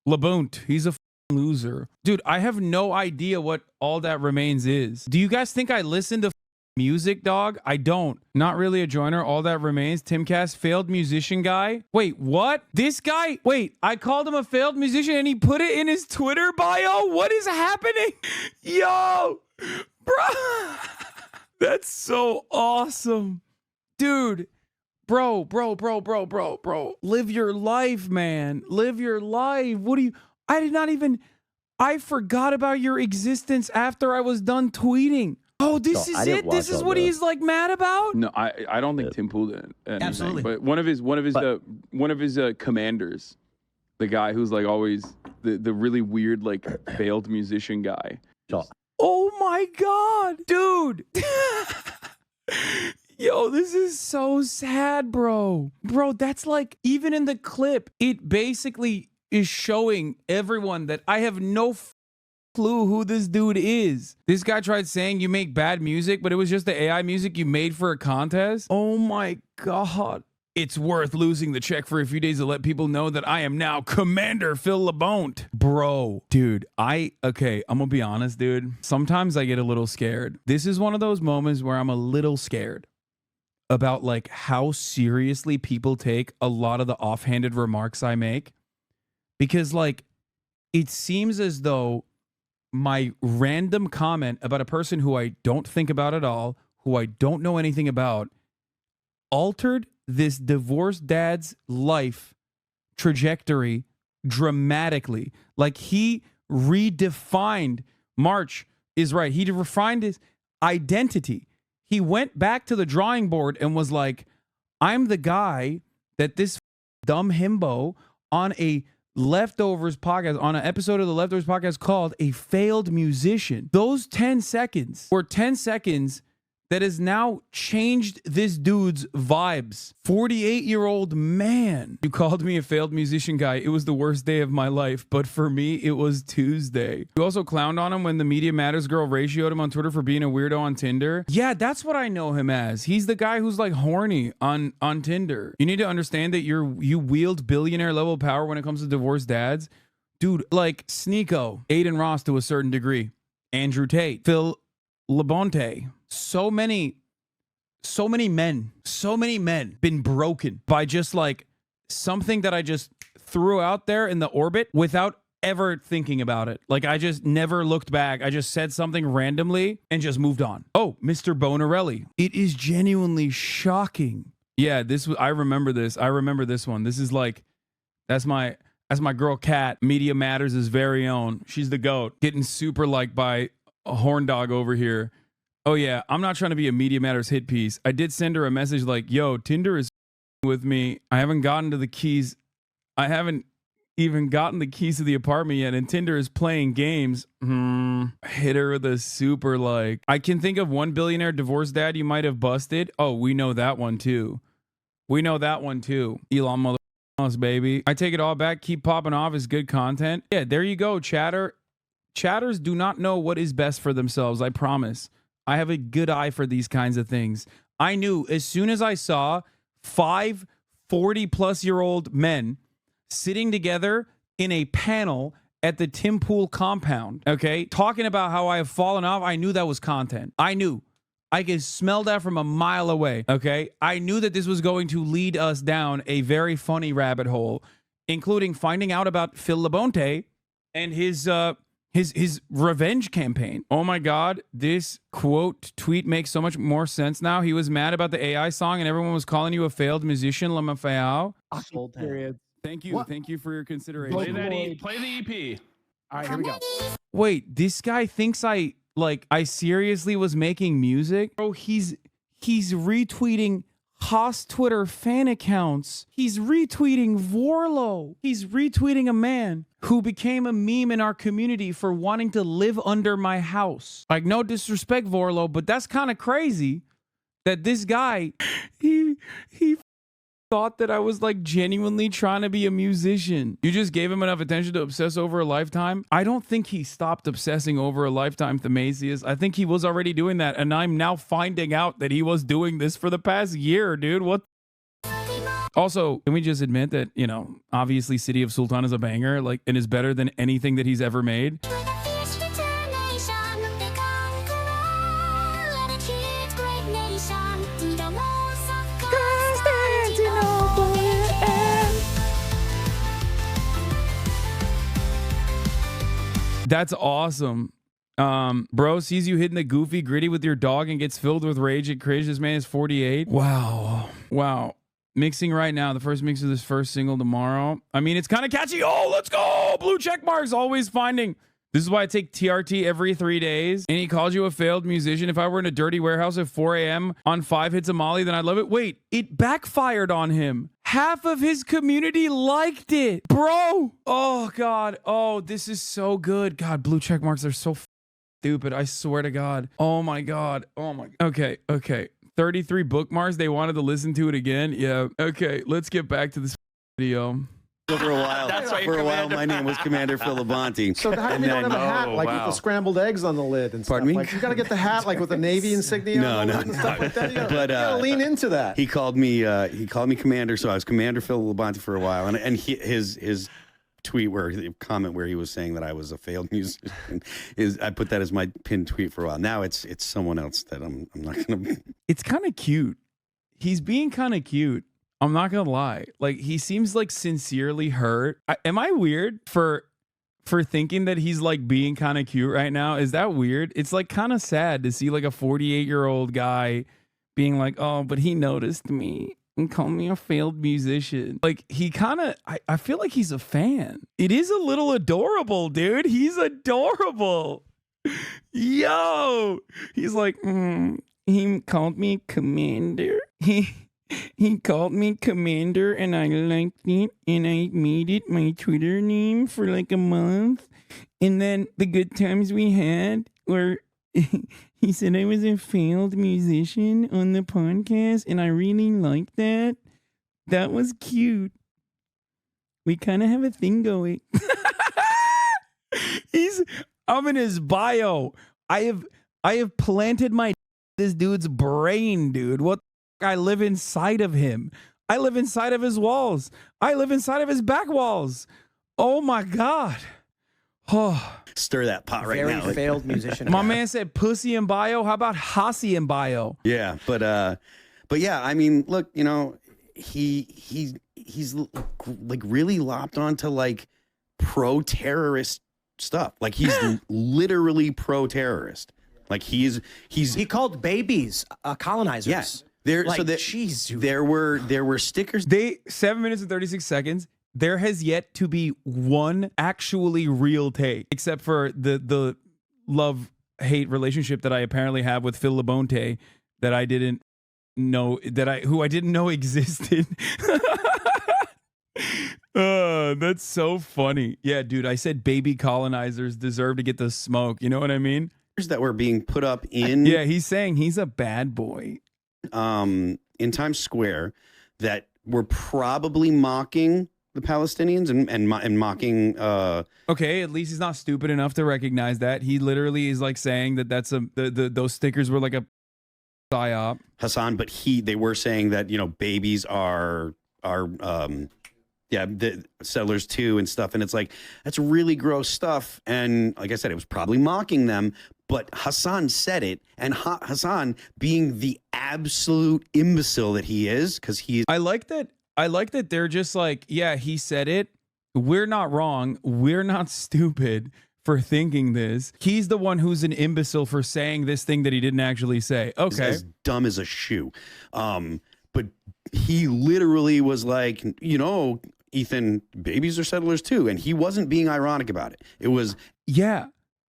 Labunt. He's a loser. Dude, I have no idea what All That Remains is. Do you guys think I listen to music, dog? I don't. Not really a joiner. All That Remains. Timcast, failed musician guy. Wait, what? This guy? Wait, I called him a failed musician and he put it in his Twitter bio? What is happening? Yo, bro. That's so awesome. Dude. Bro. Live your life, man. Live your life. What do you... I forgot about your existence after I was done tweeting. Oh, this is it. This is what he's like mad about. No, I don't think Tim pulled it. Absolutely. But one of his commanders, the guy who's like always the really weird like failed musician guy. Oh my god, dude. Yo, this is so sad, bro. Bro, that's like, even in the clip, it basically is showing everyone that I have no clue who this dude is. This guy tried saying you make bad music, but it was just the AI music you made for a contest. Oh my god. It's worth losing the check for a few days to let people know that I am now Commander Phil Labonte. Bro, dude, okay, I'm gonna be honest, dude. Sometimes I get a little scared. This is one of those moments where I'm a little scared about like how seriously people take a lot of the offhanded remarks I make. Because like, it seems as though my random comment about a person who I don't think about at all, who I don't know anything about, altered this divorced dad's life trajectory dramatically. Like, he redefined, March is right, he refined his identity. He went back to the drawing board and was like, I'm the guy that this dumb himbo on a Leftovers podcast, on an episode of the Leftovers podcast called A Failed Musician. Those 10 seconds were 10 seconds that has now changed this dude's vibes. 48-year-old man. You called me a failed musician guy. It was the worst day of my life, but for me, it was Tuesday. You also clowned on him when the Media Matters girl ratioed him on Twitter for being a weirdo on Tinder. Yeah, that's what I know him as. He's the guy who's like horny on Tinder. You need to understand that you wield billionaire level power when it comes to divorced dads. Dude, like Sneeko, Aiden Ross to a certain degree, Andrew Tate, Phil Labonte. So many men been broken by just like something that I just threw out there in the orbit without ever thinking about it. Like, I just never looked back. I just said something randomly and just moved on. Oh, Mr. Bonarelli. It is genuinely shocking. Yeah, I remember this. I remember this one. This is like, that's my girl Kat, Media Matters' very own. She's the GOAT. Getting super liked by a horn dog over here. Oh yeah, I'm not trying to be a Media Matters hit piece. I did send her a message like, yo, Tinder is with me. I haven't gotten to the keys. I haven't even gotten the keys to the apartment yet, and Tinder is playing games. Hit her with a super like. I can think of one billionaire divorced dad you might have busted. Oh, we know that one too. Elon mother us, baby. I take it all back. Keep popping off is good content. Yeah, there you go, chatter. Chatters do not know what is best for themselves, I promise. I have a good eye for these kinds of things. I knew as soon as I saw 5 40-plus-year-old men sitting together in a panel at the Tim Pool compound, okay, talking about how I have fallen off, I knew that was content. I knew. I could smell that from a mile away, okay? I knew that this was going to lead us down a very funny rabbit hole, including finding out about Phil Labonte and his revenge campaign. Oh my God, this quote tweet makes so much more sense now. He was mad about the AI song and everyone was calling you a failed musician, Lamafayao. Thank you. What? Thank you for your consideration. Play the EP. All right, here we go. Wait, this guy thinks I seriously was making music? Bro, he's retweeting Haas Twitter fan accounts. He's retweeting Vorlo. He's retweeting a man who became a meme in our community for wanting to live under my house. Like, no disrespect, Vorlo, but that's kind of crazy that this guy, he thought that I was like genuinely trying to be a musician. You just gave him enough attention to obsess over a lifetime. I don't think he stopped obsessing over a lifetime, Themasius. I think he was already doing that, and I'm now finding out that he was doing this for the past year, dude. What? Also, can we just admit that, you know, obviously City of Sultan is a banger, like, and is better than anything that he's ever made? That's awesome. Bro sees you hitting the goofy gritty with your dog and gets filled with rage and cringe. This man is 48. Wow. Mixing right now. The first mix of this first single tomorrow. I mean, it's kind of catchy. Oh, let's go. Blue check marks. Always finding. This is why I take TRT every 3 days. And he calls you a failed musician. If I were in a dirty warehouse at 4 a.m. on 5 hits of Molly, then I'd love it. Wait, it backfired on him. Half of his community liked it, bro. Oh, God. Oh, this is so good. God, blue check marks are so stupid. I swear to God. Oh, my God. Oh, my God. Okay. 33 bookmarks. They wanted to listen to it again. Yeah. Okay, let's get back to this video. For a while, my name was Commander Philibonti. So how you don't have a hat like with the scrambled eggs on the lid and stuff? Pardon me? Like, you got to get the hat like with the Navy insignia on the lid and stuff like that. You gotta lean into that. He called me Commander, so I was Commander Philibonti for a while, and his tweet comment where he was saying that I was a failed musician is I put that as my pinned tweet for a while. Now it's someone else that I'm not gonna. It's kind of cute. He's being kind of cute. I'm not gonna lie. Like, he seems like sincerely hurt. Am I weird for thinking that he's like being kind of cute right now? Is that weird? It's like kind of sad to see like a 48-year-old guy being like, oh, but he noticed me and called me a failed musician. Like, he kind of, I feel like he's a fan. It is a little adorable, dude. He's adorable. Yo, he's like, he called me Commander. He called me Commander, and I liked it, and I made it my Twitter name for like a month. And then the good times we had were he said I was a failed musician on the podcast, and I really liked that. That was cute. We kind of have a thing going. I'm in his bio. I have planted this dude's brain, dude. What? I live inside of him. I live inside of his walls. I live inside of his back walls. Oh my God. Oh. Stir that pot right now. Very failed musician. My man said pussy in bio. How about Hasi in bio? Yeah, but yeah, I mean, look, you know, he's like really lopped onto like pro-terrorist stuff. Like he's literally pro-terrorist. Like he called babies colonizers. Yes. There were stickers. 7 minutes and 36 seconds. There has yet to be one actually real take, except for the love-hate relationship that I apparently have with Phil Labonte that I didn't know who I didn't know existed. That's so funny. Yeah, dude, I said baby colonizers deserve to get the smoke. You know what I mean? That were being put up in yeah, he's saying he's a bad boy. In Times Square that were probably mocking the Palestinians and mocking. Okay, at least he's not stupid enough to recognize that. He literally is like saying that those stickers were like a psyop. Hasan, but they were saying that, you know, babies are the settlers too and stuff, and it's like that's really gross stuff. And like I said, it was probably mocking them. But Hasan said it, and Hasan, being the absolute imbecile that he is, because he. I like that they're just like, yeah, he said it. We're not wrong. We're not stupid for thinking this. He's the one who's an imbecile for saying this thing that he didn't actually say. Okay, as dumb as a shoe. But he literally was like, you know, Ethan, babies are settlers too, and he wasn't being ironic about it. It was yeah.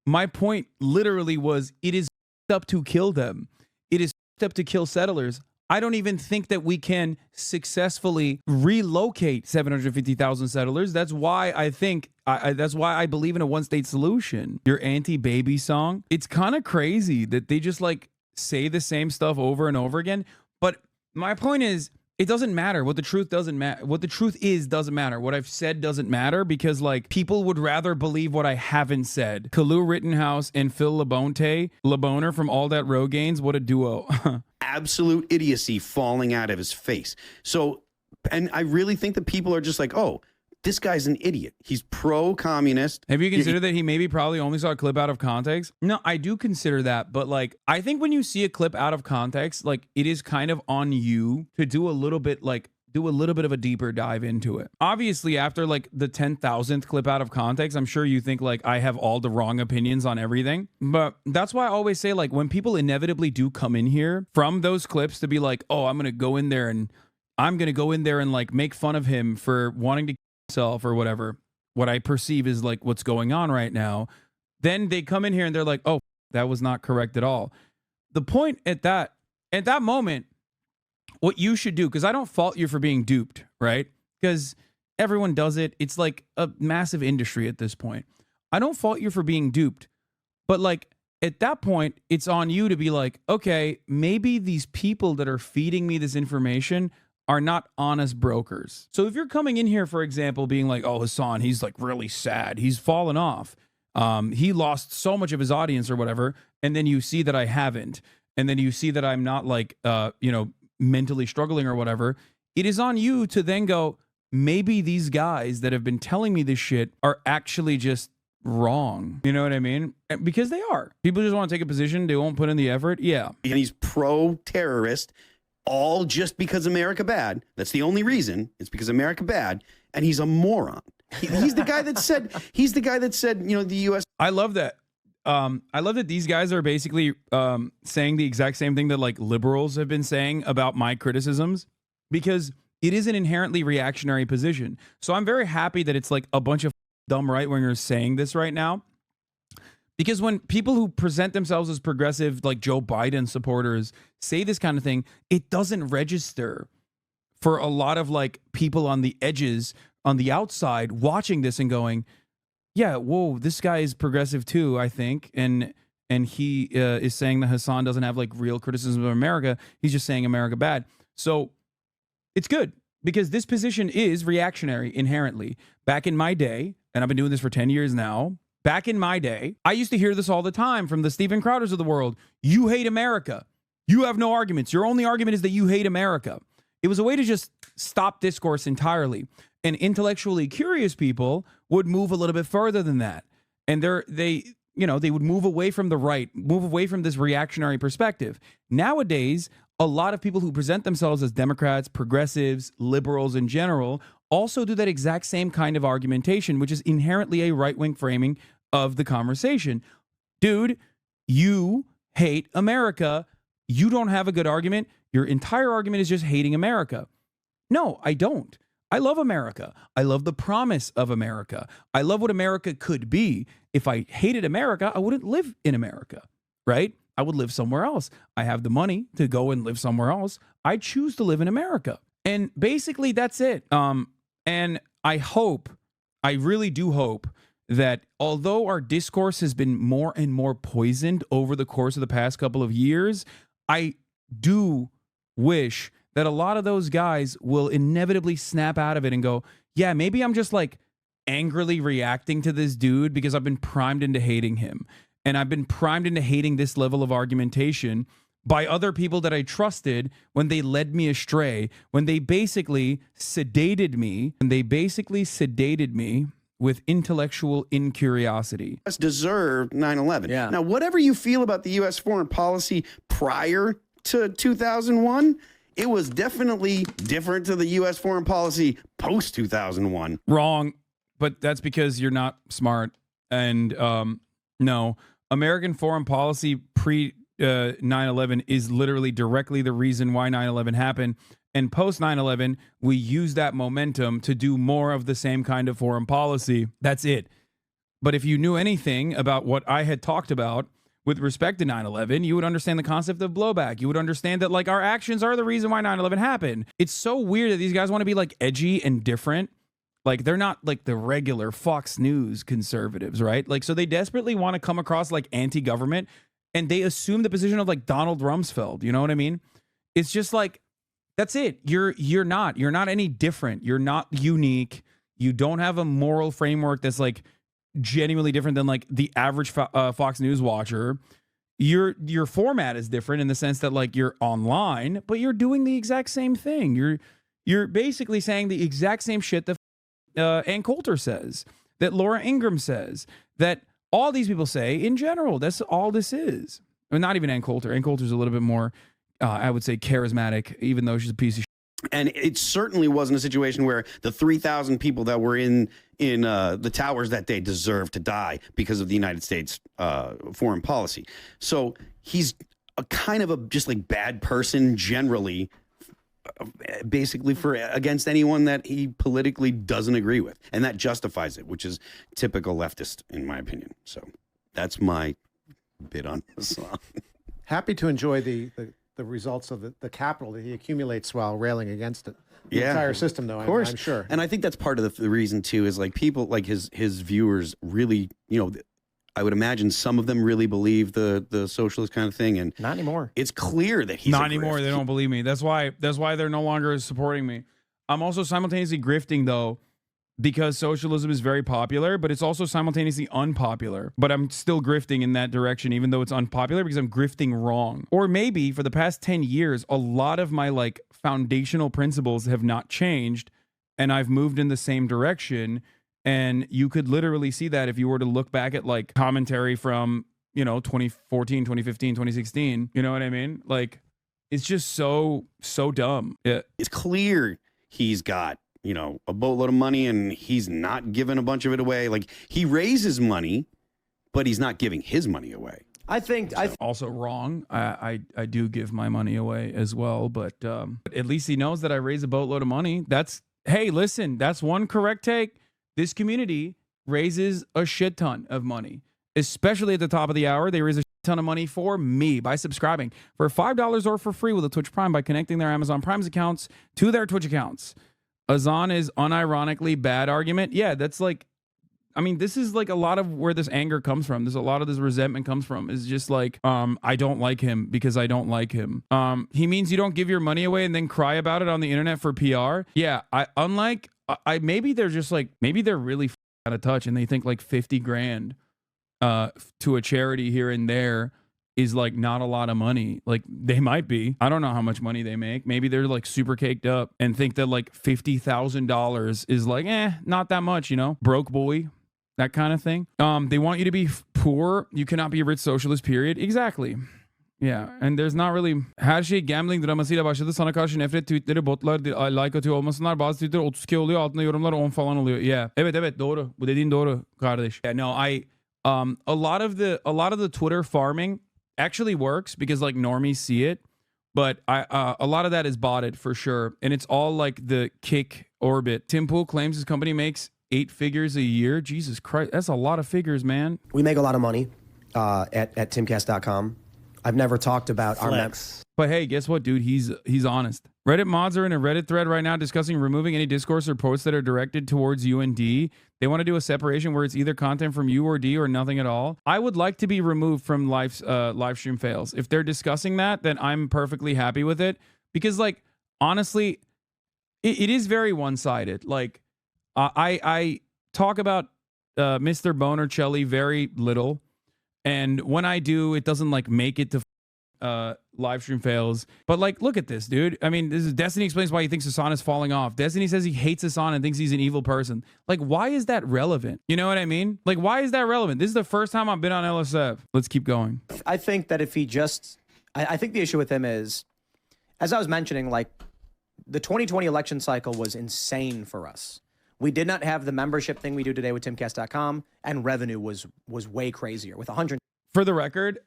My point literally was it is up to kill them. It is up to kill settlers. I don't even think that we can successfully relocate 750,000 settlers. That's why I think that's why I believe in a one-state solution. Your anti-baby song. It's kind of crazy that they just like say the same stuff over and over again. But my point is, It doesn't matter. What the truth doesn't matter. What the truth is doesn't matter. What I've said doesn't matter because like people would rather believe what I haven't said. Kalu Rittenhouse and Phil LeBoner from All That Rogaines. What a duo. Absolute idiocy falling out of his face. So, and I really think that people are just like, oh, this guy's an idiot. He's pro-communist. Have you considered that he maybe probably only saw a clip out of context? No, I do consider that. But like, I think when you see a clip out of context, like it is kind of on you to do a little bit of a deeper dive into it. Obviously, after like the 10,000th clip out of context, I'm sure you think like I have all the wrong opinions on everything. But that's why I always say like when people inevitably do come in here from those clips to be like, oh, I'm going to go in there and like make fun of him for wanting to himself or whatever, what I perceive is like what's going on right now, then they come in here and they're like, oh, that was not correct at all. The point at that moment, what you should do, because I don't fault you for being duped, right? Because everyone does it. It's like a massive industry at this point. I don't fault you for being duped, but like at that point, it's on you to be like, okay, maybe these people that are feeding me this information are not honest brokers. So if you're coming in here, for example, being like, oh, Hasan, he's like really sad. He's fallen off. He lost so much of his audience or whatever. And then you see that I haven't. And then you see that I'm not like, mentally struggling or whatever. It is on you to then go, maybe these guys that have been telling me this shit are actually just wrong. You know what I mean? Because they are. People just want to take a position. They won't put in the effort. Yeah. And he's pro-terrorist. All just because America bad. That's the only reason. It's because America bad, and he's a moron. He's the guy that said. He's the guy that said. You know, the U.S. I love that. I love that these guys are basically saying the exact same thing that like liberals have been saying about my criticisms, because it is an inherently reactionary position. So I'm very happy that it's like a bunch of dumb right wingers saying this right now. Because when people who present themselves as progressive, like Joe Biden supporters, say this kind of thing, it doesn't register for a lot of like people on the edges, on the outside, watching this and going, yeah, whoa, this guy is progressive too, I think. And he is saying that Hasan doesn't have like real criticism of America. He's just saying America bad. So it's good because this position is reactionary inherently. Back in my day, and I've been doing this for 10 years now, back in my day, I used to hear this all the time from the Steven Crowders of the world. You hate America. You have no arguments. Your only argument is that you hate America. It was a way to just stop discourse entirely. And intellectually curious people would move a little bit further than that. And they would move away from the right, move away from this reactionary perspective. Nowadays, a lot of people who present themselves as Democrats, progressives, liberals in general, also do that exact same kind of argumentation, which is inherently a right-wing framing of the conversation. Dude, you hate America. You don't have a good argument. Your entire argument is just hating America. No, I don't. I love America. I love the promise of America. I love what America could be. If I hated America, I wouldn't live in America, right? I would live somewhere else. I have the money to go and live somewhere else. I choose to live in America. And basically that's it. And I really do hope that although our discourse has been more and more poisoned over the course of the past couple of years, I do wish that a lot of those guys will inevitably snap out of it and go, yeah, maybe I'm just like angrily reacting to this dude because I've been primed into hating him. And I've been primed into hating this level of argumentation by other people that I trusted when they led me astray, when they basically sedated me, with intellectual incuriosity. Deserved 9/11. Yeah. Now, whatever you feel about the U.S. foreign policy prior to 2001, it was definitely different to the U.S. foreign policy post 2001. Wrong, but that's because you're not smart. And no, American foreign policy pre 9/11 is literally directly the reason why 9/11 happened. And post 9/11, we use that momentum to do more of the same kind of foreign policy. That's it. But if you knew anything about what I had talked about with respect to 9/11, you would understand the concept of blowback. You would understand that like our actions are the reason why 9/11 happened. It's so weird that these guys want to be like edgy and different. Like they're not like the regular Fox News conservatives, right? Like, so they desperately want to come across like anti-government, and they assume the position of like Donald Rumsfeld. You know what I mean? It's just like, That's it. You're not any different. You're not unique. You don't have a moral framework that's like genuinely different than like the average Fox News watcher. Your format is different in the sense that like you're online, but you're doing the exact same thing. You're basically saying the exact same shit that Ann Coulter says, that Laura Ingraham says, that all these people say in general. That's all this is. I mean, not even Ann Coulter. Ann Coulter's a little bit more, I would say, charismatic, even though she's a piece of shit. And it certainly wasn't a situation where the 3,000 people that were in the towers that day deserved to die because of the United States foreign policy. So he's a kind of a just like bad person generally, basically for against anyone that he politically doesn't agree with, and that justifies it, which is typical leftist in my opinion. So that's my bit on Hassan. Happy to enjoy the results of the capital that he accumulates while railing against it. The entire system, though, of course. I'm sure. And I think that's part of the reason too, is like people like his viewers really, you know, I would imagine some of them really believe the socialist kind of thing, and Not anymore. it's clear that he's Not a anymore. grift. They don't believe me. That's why they're no longer supporting me. I'm also simultaneously grifting though, because socialism is very popular, but it's also simultaneously unpopular. But I'm still grifting in that direction, even though it's unpopular, because I'm grifting wrong. Or maybe for the past 10 years, a lot of my like foundational principles have not changed, and I've moved in the same direction. And you could literally see that if you were to look back at like commentary from, 2014, 2015, 2016. You know what I mean? Like, it's just so dumb. Yeah. It's clear he's got, a boatload of money and he's not giving a bunch of it away. Like he raises money, but he's not giving his money away. I think Also wrong. I do give my money away as well, but at least he knows that I raise a boatload of money. Hey, listen, that's one correct take. This community raises a shit ton of money, especially at the top of the hour. They raise a shit ton of money for me by subscribing for $5 or for free with a Twitch Prime by connecting their Amazon Prime's accounts to their Twitch accounts. Azan is unironically bad argument. Yeah, that's like, this is like a lot of where this anger comes from. There's a lot of this resentment comes from. Is just like, I don't like him because I don't like him. He means you don't give your money away and then cry about it on the internet for PR. Yeah, maybe they're just like, maybe they're really out of touch and they think like 50 grand to a charity here and there is like not a lot of money. Like they might be. I don't know how much money they make. Maybe they're like super caked up and think that like $50,000 is like, not that much, broke boy, that kind of thing. They want you to be poor. You cannot be a rich socialist, period. Exactly. Yeah, and there's not really her şey gambling dramasıyla başladı. Sana karşı nefret tweetleri, botlar like atıyor olmasınlar. Bazı tweetler 32 oluyor, altında yorumlar 10 falan oluyor. Yeah. Evet doğru. Bu dediğin doğru kardeş. Yeah, no, a lot of the Twitter farming actually works because like normies see it, but a lot of that is botted for sure, and it's all like the kick orbit. Tim Pool claims his company makes 8 figures a year. Jesus Christ, that's a lot of figures, man. We make a lot of money at timcast.com. I've never talked about our members. But hey, guess what, dude? He's honest. Reddit mods are in a Reddit thread right now discussing removing any discourse or posts that are directed towards you and D. They want to do a separation where it's either content from you or D or nothing at all. I would like to be removed from live stream fails. If they're discussing that, then I'm perfectly happy with it. Because, like, honestly, it is very one-sided. Like, I talk about Mr. Bonercelli very little. And when I do, it doesn't, like, make it to live stream fails. But like, look at this, dude. This is Destiny explains why he thinks Hasan is falling off. Destiny says he hates Hasan and thinks he's an evil person. Like, why is that relevant? You know what I mean? Like, why is that relevant? This is the first time I've been on LSF. Let's keep going. I think that if he just, I think the issue with him is, as I was mentioning, like the 2020 election cycle was insane for us. We did not have the membership thing we do today with timcast.com, and revenue was way crazier with 100. For the record,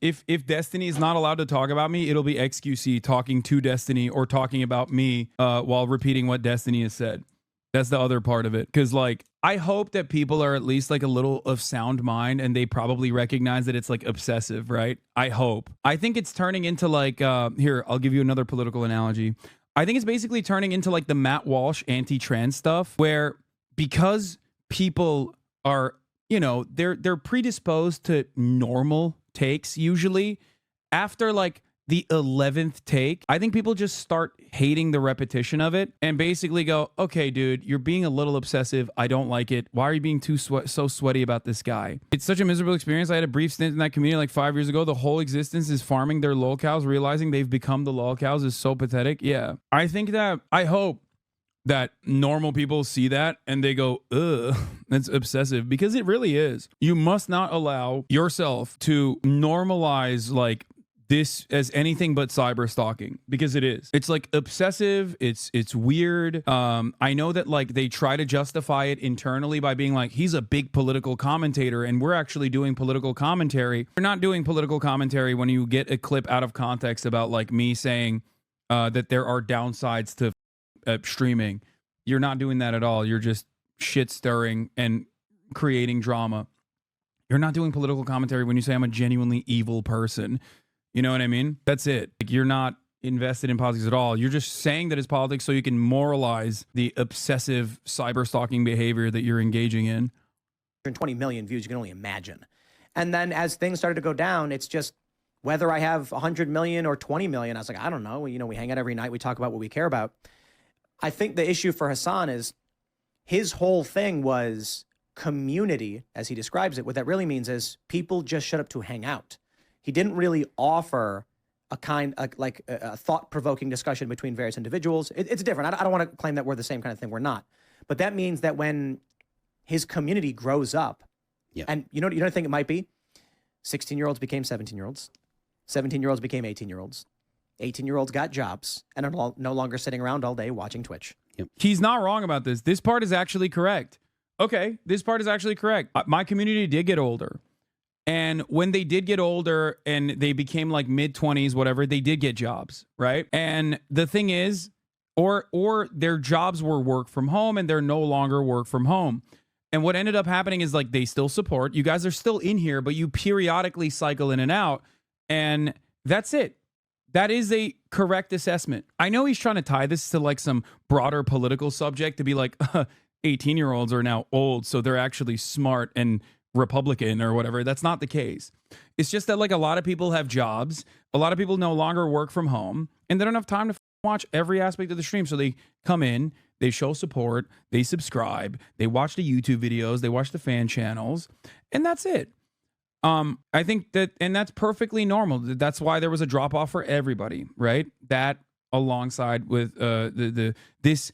if Destiny is not allowed to talk about me, it'll be XQC talking to Destiny or talking about me while repeating what Destiny has said. That's the other part of it. Because, like, I hope that people are at least, like, a little of sound mind and they probably recognize that it's, like, obsessive, right? I hope. I think it's turning into, like, here, I'll give you another political analogy. I think it's basically turning into, like, the Matt Walsh anti-trans stuff, where because people are... they're predisposed to normal takes usually. After like the 11th take, I think people just start hating the repetition of it and basically go, okay, dude, you're being a little obsessive. I don't like it. Why are you being so sweaty about this guy? It's such a miserable experience. I had a brief stint in that community like 5 years ago. The whole existence is farming their lolcows, realizing they've become the lolcows is so pathetic. Yeah. I hope that normal people see that and they go, ugh, that's obsessive, because it really is. You must not allow yourself to normalize like this as anything but cyber stalking, because it is. It's like obsessive. It's weird. I know that like they try to justify it internally by being like, he's a big political commentator and we're actually doing political commentary. You're not doing political commentary when you get a clip out of context about like me saying that there are downsides to streaming. You're not doing that at all. You're just shit stirring and creating drama. You're not doing political commentary when you say I'm a genuinely evil person. You know what I mean? That's it. Like, you're not invested in politics at all. You're just saying that it's politics so you can moralize the obsessive cyber stalking behavior that you're engaging in. 20 million views, you can only imagine. And then as things started to go down, it's just whether I have 100 million or 20 million, I was like, I don't know. You know, we hang out every night. We talk about what we care about. I think the issue for Hasan is his whole thing was community, as he describes it. What that really means is people just shut up to hang out. He didn't really offer a thought-provoking discussion between various individuals. It's different. I don't want to claim that we're the same kind of thing. We're not. But that means that when his community grows up, and you know what I think it might be? 16-year-olds became 17-year-olds. 17-year-olds became 18-year-olds. 18-year-olds got jobs and are no longer sitting around all day watching Twitch. He's not wrong about this. This part is actually correct. Okay, this part is actually correct. My community did get older. And when they did get older and they became like mid-20s, whatever, they did get jobs, right? And the thing is, or their jobs were work from home and they're no longer work from home. And what ended up happening is like they still support. You guys are still in here, but you periodically cycle in and out. And that's it. That is a correct assessment. I know he's trying to tie this to like some broader political subject to be like, 18-year-olds are now old, so they're actually smart and Republican or whatever. That's not the case. It's just that like a lot of people have jobs. A lot of people no longer work from home and they don't have time to watch every aspect of the stream. So they come in, they show support, they subscribe, they watch the YouTube videos, they watch the fan channels, and that's it. I think that, and that's perfectly normal. That's why there was a drop off for everybody, right? That alongside with this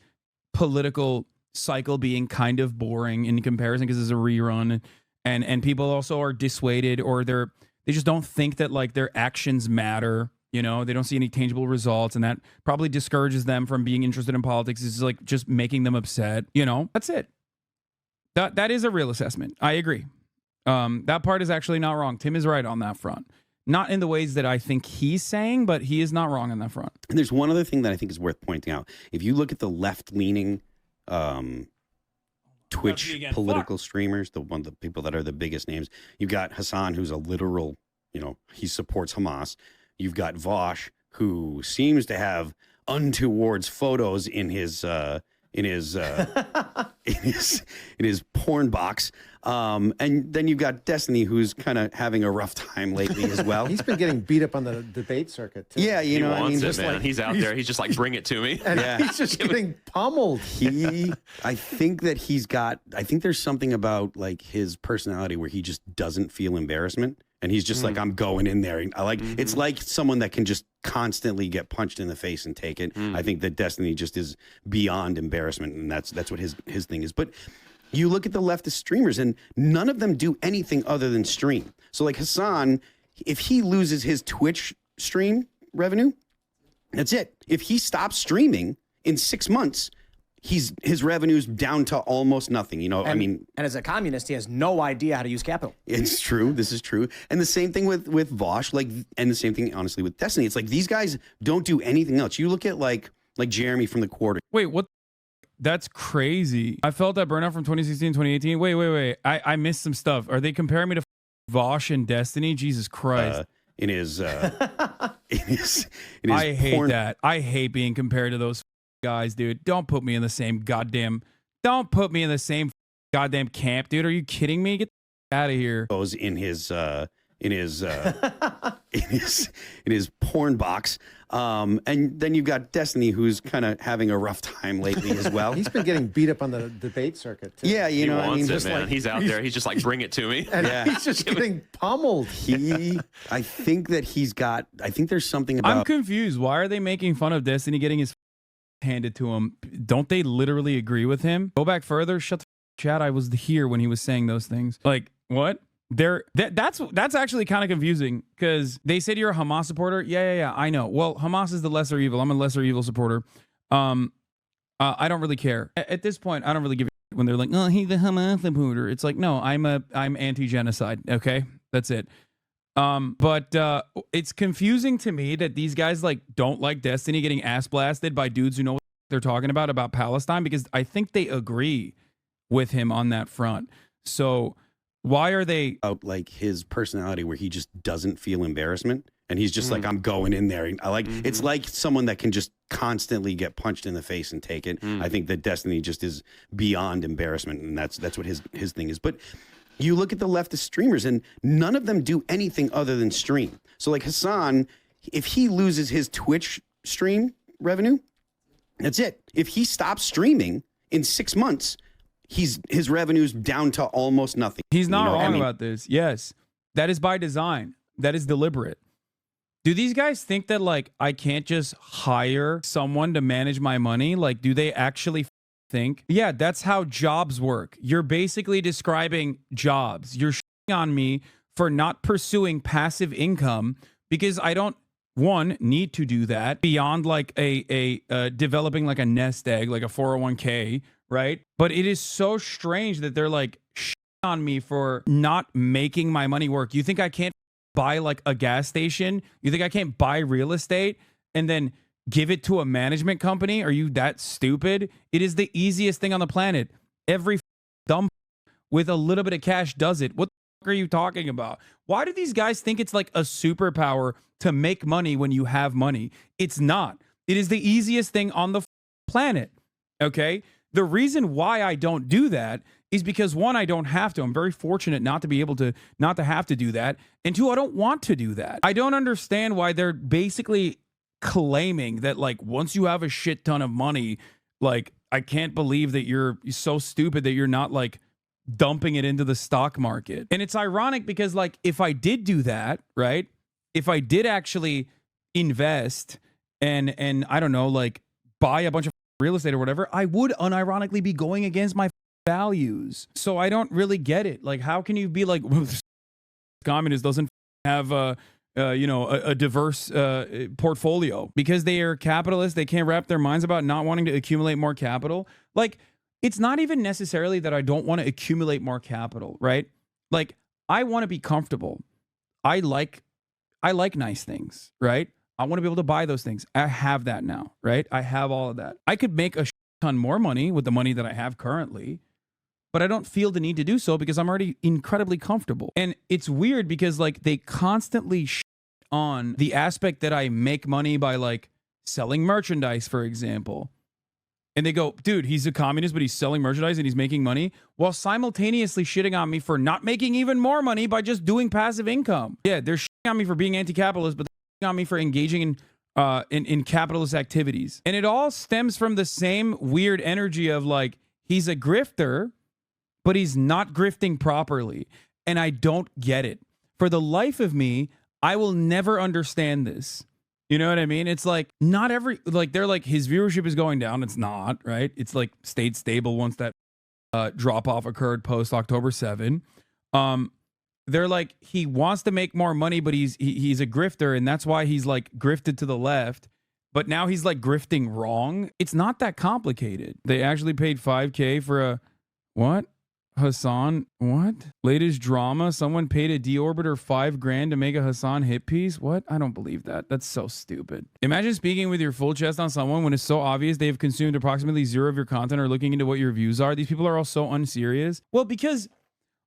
political cycle being kind of boring in comparison because it's a rerun, and people also are dissuaded, or they just don't think that like their actions matter. You know, they don't see any tangible results, and that probably discourages them from being interested in politics. It's like just making them upset. You know, that's it. That is a real assessment. I agree. That part is actually not wrong. Tim is right on that front. Not in the ways that I think he's saying, but he is not wrong on that front. And there's one other thing that I think is worth pointing out. If you look at the left-leaning Twitch political streamers, the people that are the biggest names, you've got Hasan, who's a literal, you know, he supports Hamas. You've got Vosh, who seems to have untowards photos in his porn box. And then you've got Destiny, who's kind of having a rough time lately as well. He's been getting beat up on the debate circuit, too. Yeah, you know, I mean, just man. Like, he's out there. He's just like, bring it to me. And he's just getting pummeled. I think there's something about like his personality where he just doesn't feel embarrassment. And he's just like, I'm going in there. And I like, it's like someone that can just constantly get punched in the face and take it. I think that Destiny just is beyond embarrassment. And that's what his thing is. But you look at the leftist streamers and none of them do anything other than stream. So like Hasan, if he loses his Twitch stream revenue, that's it. If he stops streaming in 6 months, his revenue's down to almost nothing. You know, and as a communist, he has no idea how to use capital. It's true. This is true. And the same thing with Vosh, like, and the same thing, honestly, with Destiny. It's like these guys don't do anything else. You look at like Jeremy from the Quarter. Wait, what? That's crazy. I felt that burnout from 2016, 2018. Wait. I missed some stuff. Are they comparing me to Vosh and Destiny? Jesus Christ. I hate that. I hate being compared to those guys, dude. Don't put me in the same goddamn camp, dude. Are you kidding me? Get out of here. Goes in his in his in his porn box. And then you've got Destiny, who's kind of having a rough time lately as well. He's been getting beat up on the debate circuit, too. Yeah, you know, I mean, Wants it, man. He's out there. He's just like, bring it to me. And Yeah. he's just getting pummeled. I think that I think there's something about. I'm confused. Why are they making fun of Destiny getting his handed to him? Don't they literally agree with him? Go back further. Shut the chat. I was here when he was saying those things. Like, what? That's actually kind of confusing because they said you're a Hamas supporter. Yeah, I know. Well, Hamas is the lesser evil. I'm a lesser evil supporter. I don't really care at this point. I don't really give a shit when they're like, oh, he's a Hamas supporter. It's like, no, I'm anti-genocide. Okay, that's it. But it's confusing to me that these guys like don't like Destiny getting ass blasted by dudes who know what they're talking about Palestine, because I think they agree with him on that front. So why are they out like his personality where he just doesn't feel embarrassment and he's just like, I'm going in there. I like it's like someone that can just constantly get punched in the face and take it. I think that Destiny just is beyond embarrassment, and that's what his thing is. But you look at the leftist streamers and none of them do anything other than stream. So like Hasan, if he loses his Twitch stream revenue, that's it. If he stops streaming in 6 months, his revenue's down to almost nothing. He's not wrong about this. Yes, that is by design. That is deliberate. Do these guys think that like I can't just hire someone to manage my money? Like, do they actually think? Yeah, that's how jobs work. You're basically describing jobs. You're shitting on me for not pursuing passive income because I don't need to do that beyond like a developing like a nest egg, like a 401k. Right. But it is so strange that they're like shit on me for not making my money work. You think I can't buy like a gas station? You think I can't buy real estate and then give it to a management company? Are you that stupid? It is the easiest thing on the planet. Every dumb with a little bit of cash does it. What the are you talking about? Why do these guys think it's like a superpower to make money when you have money? It's not. It is the easiest thing on the planet. Okay. The reason why I don't do that is because, one, I don't have to. I'm very fortunate not to have to do that. And two, I don't want to do that. I don't understand why they're basically claiming that like once you have a shit ton of money, like I can't believe that you're so stupid that you're not like dumping it into the stock market. And it's ironic because like if I did do that, right? If I did actually invest and I don't know, like buy a bunch of real estate or whatever, I would unironically be going against my values. So I don't really get it. Like, how can you be like, well, this communist doesn't have a diverse portfolio because they are capitalists? They can't wrap their minds about not wanting to accumulate more capital. Like, it's not even necessarily that I don't want to accumulate more capital, right? Like, I want to be comfortable. I like nice things, right? I want to be able to buy those things. I have that now, right? I have all of that. I could make a ton more money with the money that I have currently, but I don't feel the need to do so because I'm already incredibly comfortable. And it's weird because like they constantly on the aspect that I make money by like selling merchandise, for example. And they go, dude, he's a communist, but he's selling merchandise and he's making money, while simultaneously shitting on me for not making even more money by just doing passive income. Yeah, they're shitting on me for being anti-capitalist, but on me for engaging in capitalist activities. And it all stems from the same weird energy of like, he's a grifter, but he's not grifting properly. And I don't get it. For the life of me, I will never understand this. You know what I mean? It's like not every, like they're like his viewership is going down. It's not, right? It's like stayed stable once that drop off occurred post October 7. They're like, he wants to make more money, but he's a grifter, and that's why he's like grifted to the left. But now he's like grifting wrong. It's not that complicated. They actually paid $5,000 for a what? Hasan, what? Latest drama. Someone paid a deorbiter $5,000 to make a Hasan hit piece. What? I don't believe that. That's so stupid. Imagine speaking with your full chest on someone when it's so obvious they've consumed approximately zero of your content or looking into what your views are. These people are all so unserious. Well, because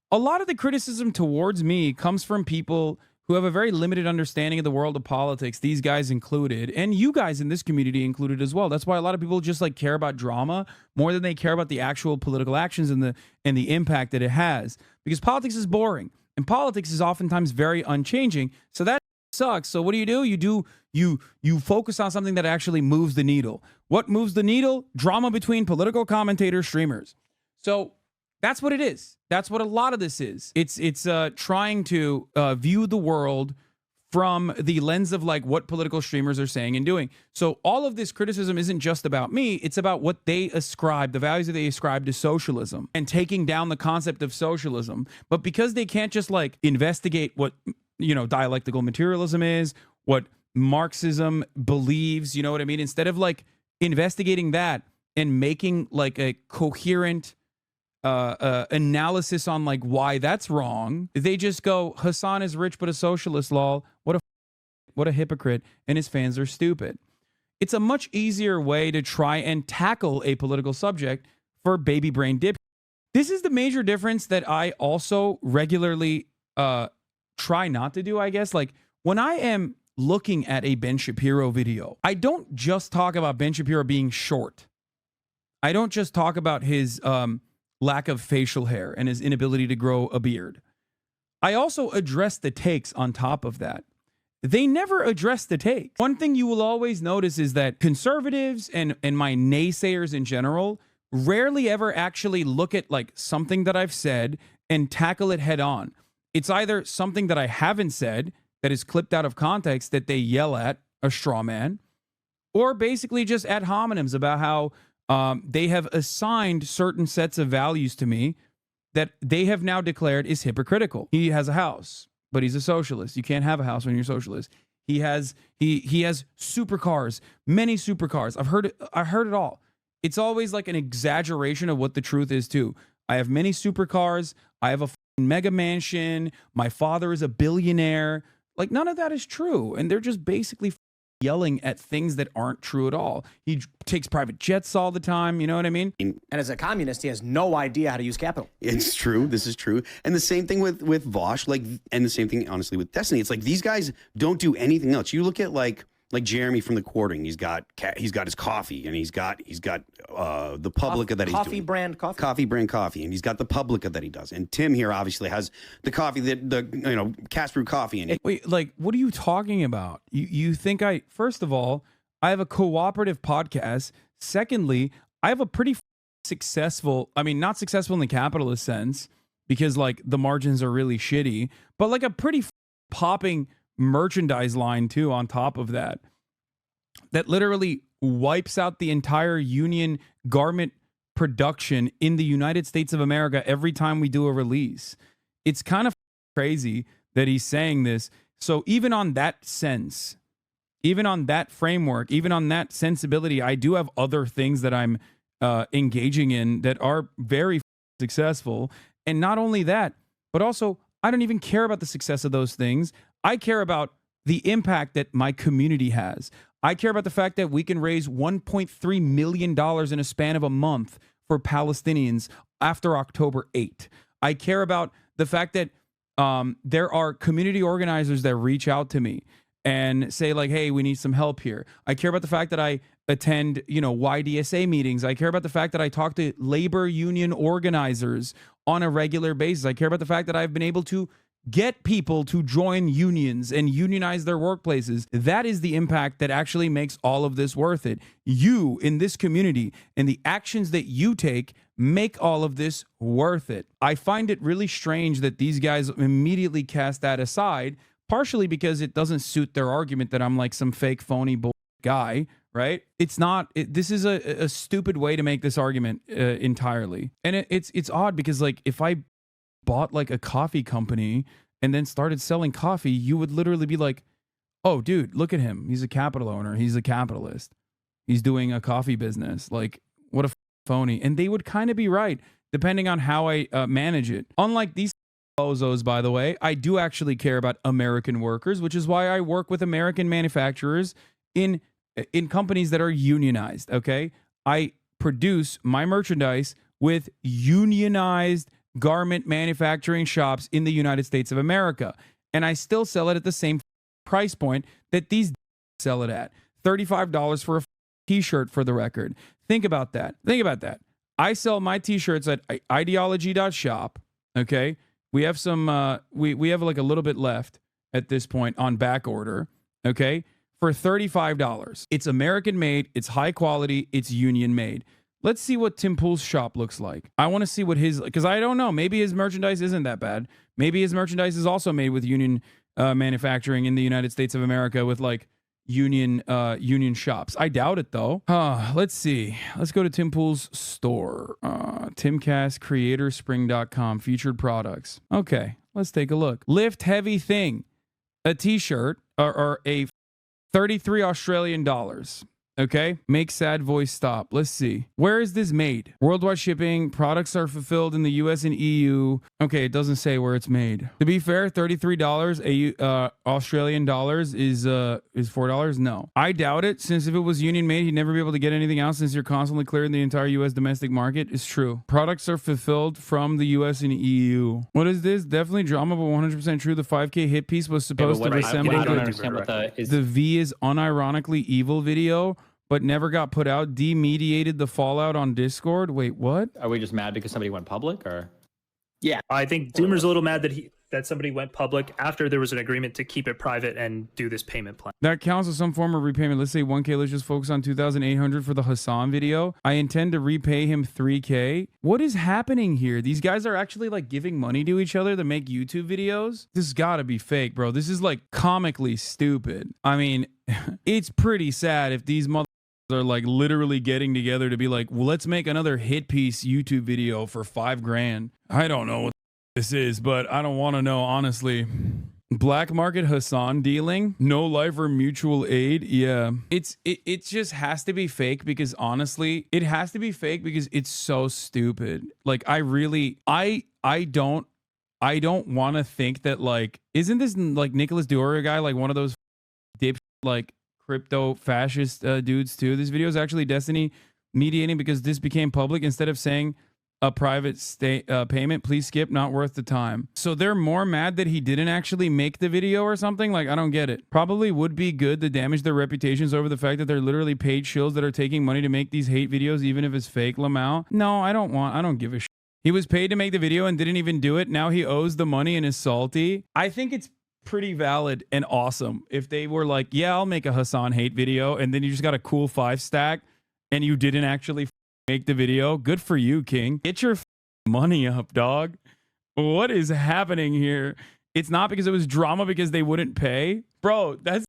a lot of the criticism towards me comes from people who have a very limited understanding of the world of politics, these guys included, and you guys in this community included as well. That's why a lot of people just like care about drama more than they care about the actual political actions and the impact that it has. Because politics is boring. And politics is oftentimes very unchanging. So that sucks. So what do? You focus on something that actually moves the needle. What moves the needle? Drama between political commentators, streamers. So that's what it is. That's what a lot of this is. It's trying to view the world from the lens of like what political streamers are saying and doing. So all of this criticism isn't just about me. It's about what they ascribe, the values that they ascribe to socialism and taking down the concept of socialism. But because they can't just like investigate what, dialectical materialism is, what Marxism believes, you know what I mean? Instead of like investigating that and making like a coherent analysis on like why that's wrong, they just go, Hasan is rich but a socialist, lol. What a hypocrite, and his fans are stupid. It's a much easier way to try and tackle a political subject for baby brain dip. This is the major difference that I also regularly try not to do, I guess. Like when I am looking at a Ben Shapiro video, I don't just talk about Ben Shapiro being short. I don't just talk about his lack of facial hair and his inability to grow a beard. I also address the takes on top of that. They never address the takes. One thing you will always notice is that conservatives and my naysayers in general rarely ever actually look at like something that I've said and tackle it head on. It's either something that I haven't said that is clipped out of context that they yell at, a straw man, or basically just ad hominems about how they have assigned certain sets of values to me that they have now declared is hypocritical. He has a house, but he's a socialist. You can't have a house when you're a socialist. He has supercars, many supercars. I heard it all. It's always like an exaggeration of what the truth is too. I have many supercars. I have a mega mansion. My father is a billionaire. Like none of that is true, and they're just basically yelling at things that aren't true at all. He takes private jets all the time. You know what I mean? And as a communist, he has no idea how to use capital. It's true. This is true. And the same thing with Vosh, and the same thing, honestly, with Destiny. It's like these guys don't do anything else. You look at like Jeremy from The Quartering. He's got his coffee, and he's got the Publica that he's doing. Coffee brand coffee. Coffee brand coffee, and he's got the Publica that he does. And Tim here obviously has the coffee cast brew coffee in it. Wait, like what are you talking about? You think first of all, I have a cooperative podcast. Secondly, I have a pretty successful, I mean, not successful in the capitalist sense because like the margins are really shitty, but like a pretty popping merchandise line too on top of that literally wipes out the entire union garment production in the United States of America every time we do a release. It's kind of crazy that he's saying this. So even on that sense, even on that framework, even on that sensibility, I do have other things that I'm engaging in that are very successful. And not only that, but also I don't even care about the success of those things. I care about the impact that my community has. I care about the fact that we can raise $1.3 million in a span of a month for Palestinians after October 8th. I care about the fact that there are community organizers that reach out to me and say like, hey, we need some help here. I care about the fact that I attend, YDSA meetings. I care about the fact that I talk to labor union organizers on a regular basis. I care about the fact that I've been able to get people to join unions and unionize their workplaces. That is the impact that actually makes all of this worth it. You in this community and the actions that you take make all of this worth it. I find it really strange that these guys immediately cast that aside, partially because it doesn't suit their argument that I'm like some fake phony guy, right? It's not. This is a stupid way to make this argument entirely. And it's odd because like if I bought like a coffee company and then started selling coffee, you would literally be like, oh, dude, look at him. He's a capital owner. He's a capitalist. He's doing a coffee business. Like, what a phony. And they would kind of be right, depending on how I manage it. Unlike these bozos, by the way, I do actually care about American workers, which is why I work with American manufacturers in companies that are unionized, okay? I produce my merchandise with unionized garment manufacturing shops in the United States of America. And I still sell it at the same price point that these sell it at. $35 for a t-shirt, for the record. Think about that. I sell my t-shirts at ideology.shop, okay? We have some. We have like a little bit left at this point on back order. Okay, for $35. It's American made. It's high quality. It's union made. Let's see what Tim Pool's shop looks like. I want to see what his, because I don't know. Maybe his merchandise isn't that bad. Maybe his merchandise is also made with union manufacturing in the United States of America with like union shops. I doubt it though. Let's see. Let's go to Tim Pool's store. TimcastCreatorSpring.com featured products. Okay, let's take a look. Lift heavy thing, a t-shirt or a 33 Australian dollars. Okay, make sad voice stop. Let's see. Where is this made? Worldwide shipping. Products are fulfilled in the US and EU. Okay, it doesn't say where it's made. To be fair, $33 Australian dollars is $4. No, I doubt it. Since if it was union made, he'd never be able to get anything out. Since you're constantly clearing the entire US domestic market, it's true. Products are fulfilled from the US and EU. What is this? Definitely drama, but 100% true. The 5K hit piece was supposed to resemble I don't understand what the V is unironically evil video, but never got put out, demediated the fallout on Discord. Wait, what? Are we just mad because somebody went public, or? Yeah, I think Doomer's a little mad that somebody went public after there was an agreement to keep it private and do this payment plan. That counts as some form of repayment. Let's say 1K, let's just focus on 2,800 for the Hasan video. I intend to repay him 3K. What is happening here? These guys are actually like giving money to each other to make YouTube videos? This has gotta be fake, bro. This is like comically stupid. I mean, it's pretty sad if these are like literally getting together to be like, well, let's make another hit piece YouTube video for $5,000. I don't know what this is, but I don't want to know, honestly. Black market Hasan dealing, no life or mutual aid. Yeah, it just has to be fake, because honestly, it has to be fake because it's so stupid. Like I don't want to think that, like, isn't this like Nicholas Diorio guy like one of those dip like crypto fascist dudes too? This video is actually Destiny mediating because this became public. Instead of saying a private payment, please skip, not worth the time. So they're more mad that he didn't actually make the video or something. Like, I don't get it. Probably would be good to damage their reputations over the fact that they're literally paid shills that are taking money to make these hate videos, even if it's fake. Lamau, no, I don't give a shit. He was paid to make the video and didn't even do it. Now he owes the money and is salty. I think it's pretty valid and awesome if they were like, yeah, I'll make a Hasan hate video, and then you just got a cool 5 stack and you didn't actually make the video. Good for you, King. Get your money up, dog. What is happening here? It's not because it was drama because they wouldn't pay. Bro, that's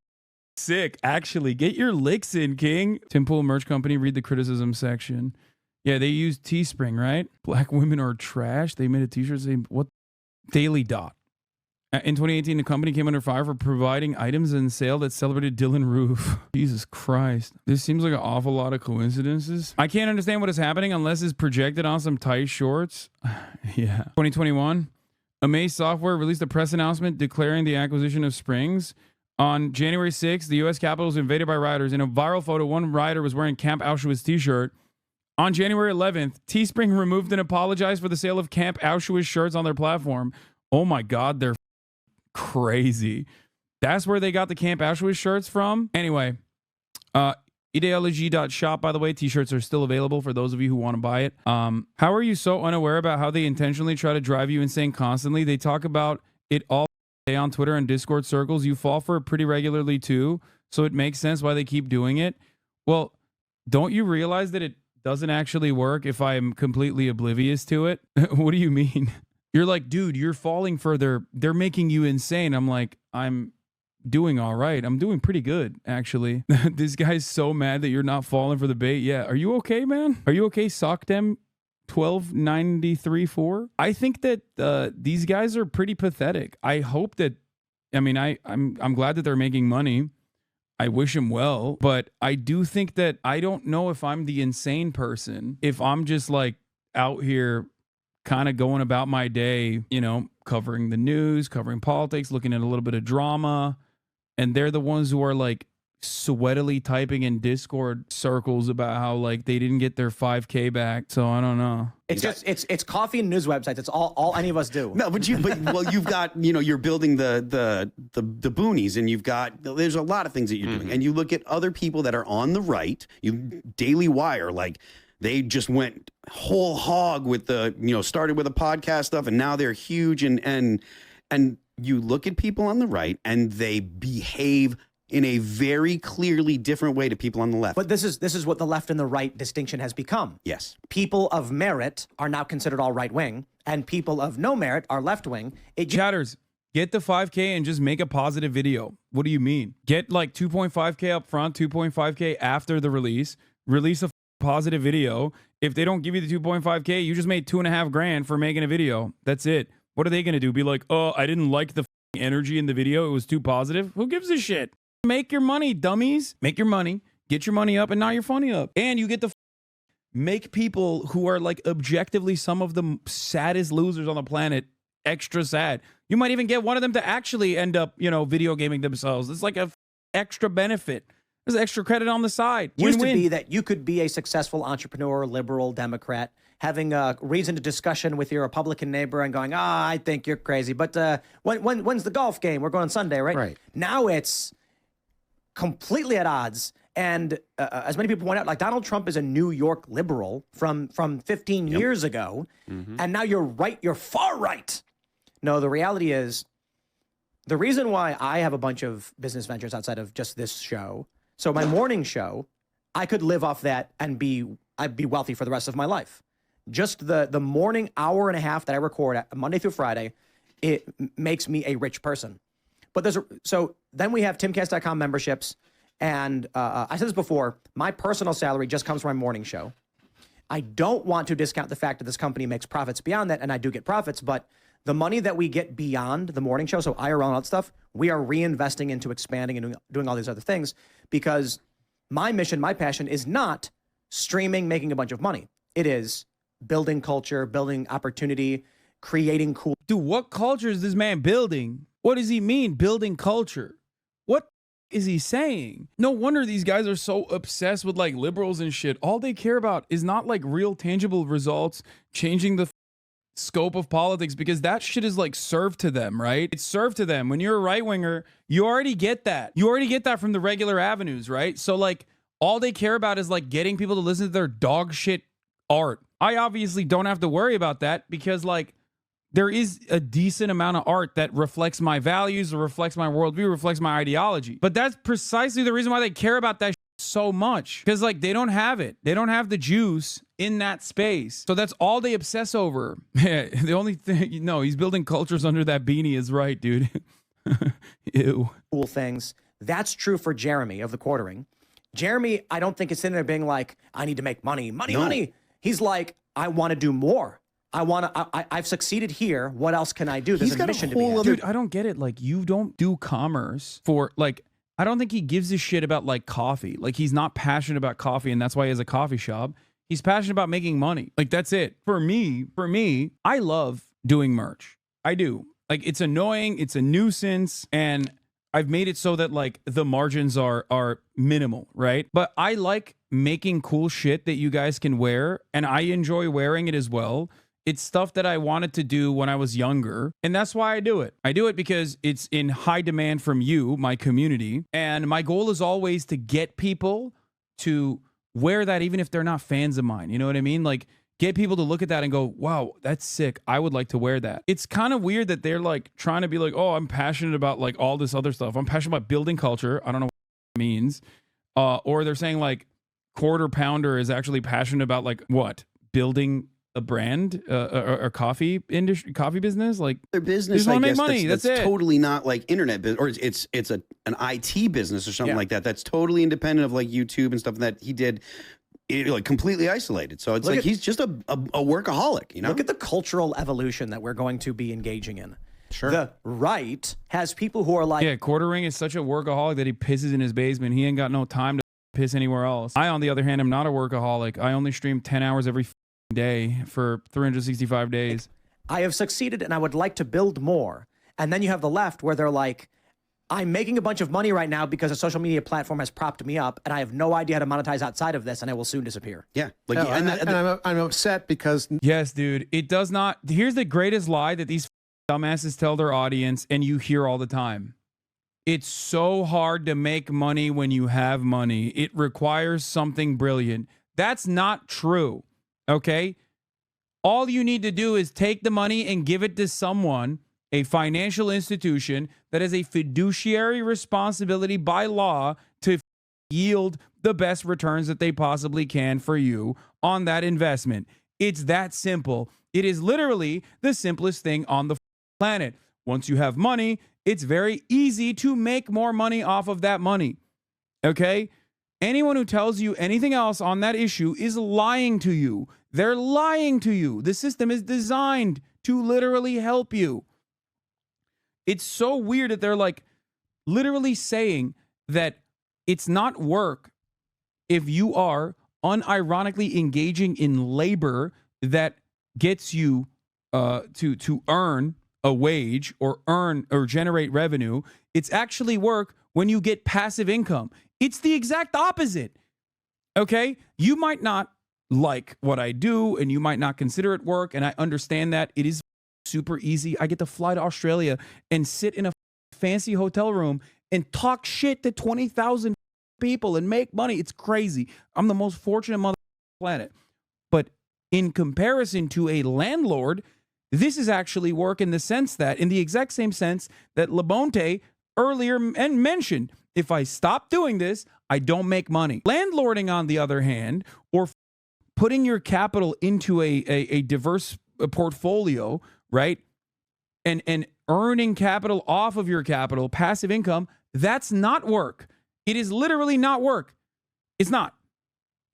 sick. Actually, get your licks in, King. Tim Pool merch company, read the criticism section. Yeah, they used Teespring, right? Black women are trash. They made a t-shirt saying, what? Daily Dot. In 2018, the company came under fire for providing items in sale that celebrated Dylan Roof. Jesus Christ. This seems like an awful lot of coincidences. I can't understand what is happening unless it's projected on some tight shorts. Yeah. 2021, Amaze Software released a press announcement declaring the acquisition of Springs. On January 6th, the U.S. Capitol was invaded by rioters. In a viral photo, one rioter was wearing Camp Auschwitz t-shirt. On January 11th, Teespring removed and apologized for the sale of Camp Auschwitz shirts on their platform. Oh my God, they're crazy. That's where they got the Camp Auschwitz shirts from. Anyway, Ideology.shop, by the way, t-shirts are still available for those of you who want to buy it. How are you so unaware about how they intentionally try to drive you insane constantly? They talk about it all day on Twitter and Discord circles. You fall for it pretty regularly too, so it makes sense why they keep doing it. Well, don't you realize that it doesn't actually work if I'm completely oblivious to it? What do you mean? You're like, dude, you're falling for they're making you insane. I'm like, I'm doing all right. I'm doing pretty good, actually. This guy's so mad that you're not falling for the bait. Yeah. Are you okay, man? Are you okay? Sock them 1293.4. I think that these guys are pretty pathetic. I hope that, I mean, I'm glad that they're making money. I wish them well, but I do think that I don't know if I'm the insane person, if I'm just like out here kind of going about my day, you know, covering the news, covering politics, looking at a little bit of drama, and they're the ones who are like sweatily typing in Discord circles about how like they didn't get their 5K back. So I don't know. It's just it's coffee and news websites. It's all any of us do. No, but you've got, you know, you're building the boonies, and there's a lot of things that you're doing, and you look at other people that are on the right. You Daily Wire, like they just went whole hog with the, started with the podcast stuff, and now they're huge. And you look at people on the right and they behave in a very clearly different way to people on the left. But this is what the left and the right distinction has become. Yes. People of merit are now considered all right wing, and people of no merit are left wing. Chatters, get the 5K and just make a positive video. What do you mean? Get like 2.5K up front, 2.5K after the release. Release a positive video. If they don't give you the 2.5K, you just made $2.5 grand for making a video. That's it. What are they going to do? Be like, oh, I didn't like the energy in the video. It was too positive. Who gives a shit? Make your money, dummies. Make your money. Get your money up, and now you're funny up. And you get to make people who are like objectively some of the saddest losers on the planet extra sad. You might even get one of them to actually end up, video gaming themselves. It's like a extra benefit. There's extra credit on the side. Used to be that you could be a successful entrepreneur, liberal, Democrat, having a reasoned discussion with your Republican neighbor and going, I think you're crazy. But when's the golf game? We're going on Sunday, right? Right. Now it's completely at odds. And as many people point out, like Donald Trump is a New York liberal from 15 years ago. And now you're far right. No, the reality is the reason why I have a bunch of business ventures outside of just this show. So my morning show, I could live off that and I'd be wealthy for the rest of my life. Just the morning hour and a half that I record Monday through Friday, it makes me a rich person. But so then we have timcast.com memberships. And I said this before, my personal salary just comes from my morning show. I don't want to discount the fact that this company makes profits beyond that, and I do get profits, but the money that we get beyond the morning show, so IRL and all that stuff, we are reinvesting into expanding and doing all these other things, because my mission, my passion is not streaming, making a bunch of money. It is building culture, building opportunity, creating cool. Dude, what culture is this man building? What does he mean, building culture? What is he saying? No wonder these guys are so obsessed with like liberals and shit. All they care about is not like real tangible results, changing the scope of politics, because that shit is like served to them, right? It's served to them. When you're a right winger, you already get that. You already get that from the regular avenues, right? So like all they care about is like getting people to listen to their dog shit art. I obviously don't have to worry about that because like there is a decent amount of art that reflects my values, or reflects my worldview, reflects my ideology. But that's precisely the reason why they care about that so much, because like they don't have it. They don't have the juice in that space. So that's all they obsess over. The only thing, no, he's building cultures under that beanie is right, dude. Ew. Cool things. That's true for Jeremy of the Quartering. Jeremy, I don't think is sitting there being like, I need to make money. He's like, I want to do more. I've succeeded here. What else can I do? There's a mission to be had. Dude, I don't get it. Like, you don't do commerce for, like, I don't think he gives a shit about, like, coffee. Like, he's not passionate about coffee, and that's why he has a coffee shop. He's passionate about making money. Like, that's it. For me, I love doing merch. I do. Like, it's annoying. It's a nuisance. And I've made it so that, like, the margins are minimal, right? But I like making cool shit that you guys can wear, and I enjoy wearing it as well. It's stuff that I wanted to do when I was younger, and that's why I do it. I do it because it's in high demand from you, my community, and my goal is always to get people to wear that even if they're not fans of mine. You know what I mean? Like, get people to look at that and go, wow, that's sick. I would like to wear that. It's kind of weird that they're like trying to be like, oh, I'm passionate about like all this other stuff. I'm passionate about building culture. I don't know what that means. Or they're saying like Quarter Pounder is actually passionate about like what? Building a brand or coffee industry, coffee business, like their business. I guess make money. That's it. Totally not like internet business, or it's an IT business or something like that. That's totally independent of like YouTube and stuff that he did, like completely isolated. So it's like he's just a workaholic. You know, look at the cultural evolution that we're going to be engaging in. Sure. The right has people who are like, yeah, Quartering is such a workaholic that he pisses in his basement. He ain't got no time to piss anywhere else. I, on the other hand, am not a workaholic. I only stream 10 hours every day for 365 days. I have succeeded and I would like to build more. And then you have the left where they're like, I'm making a bunch of money right now because a social media platform has propped me up and I have no idea how to monetize outside of this and I will soon disappear. Yeah. Like, I'm upset because... Yes, dude. It does not... Here's the greatest lie that these dumbasses tell their audience and you hear all the time. It's so hard to make money when you have money. It requires something brilliant. That's not true. Okay? All you need to do is take the money and give it to someone, a financial institution that has a fiduciary responsibility by law to yield the best returns that they possibly can for you on that investment. It's that simple. It is literally the simplest thing on the planet. Once you have money, it's very easy to make more money off of that money. Okay? Anyone who tells you anything else on that issue is lying to you. They're lying to you. The system is designed to literally help you. It's so weird that they're like literally saying that it's not work if you are unironically engaging in labor that gets you to earn a wage or earn or generate revenue. It's actually work when you get passive income. It's the exact opposite. Okay? You might not like what I do and you might not consider it work, and I understand that. It is super easy. I get to fly to Australia and sit in a fancy hotel room and talk shit to 20,000 people and make money. It's crazy. I'm the most fortunate mother on the planet. But in comparison to a landlord, this is actually work in the sense that, in the exact same sense that Labonte earlier mentioned, if I stop doing this, I don't make money. Landlording, on the other hand, or putting your capital into a diverse portfolio, right? And earning capital off of your capital, passive income, that's not work. It is literally not work. It's not.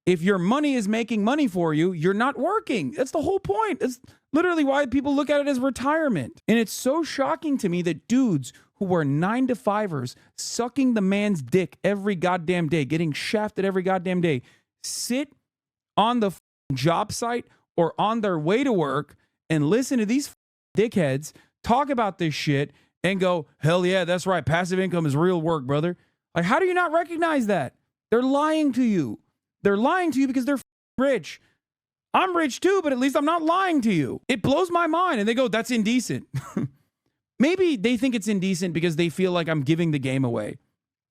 If your money is making money for you, you're not working. That's the whole point. That's literally why people look at it as retirement. And it's so shocking to me that dudes who are 9-to-5ers sucking the man's dick every goddamn day, getting shafted every goddamn day, sit on the job site or on their way to work and listen to these dickheads talk about this shit and go, hell yeah, that's right. Passive income is real work, brother. Like, how do you not recognize that? They're lying to you. They're lying to you because they're rich. I'm rich too, but at least I'm not lying to you. It blows my mind. And they go, that's indecent. Maybe they think it's indecent because they feel like I'm giving the game away.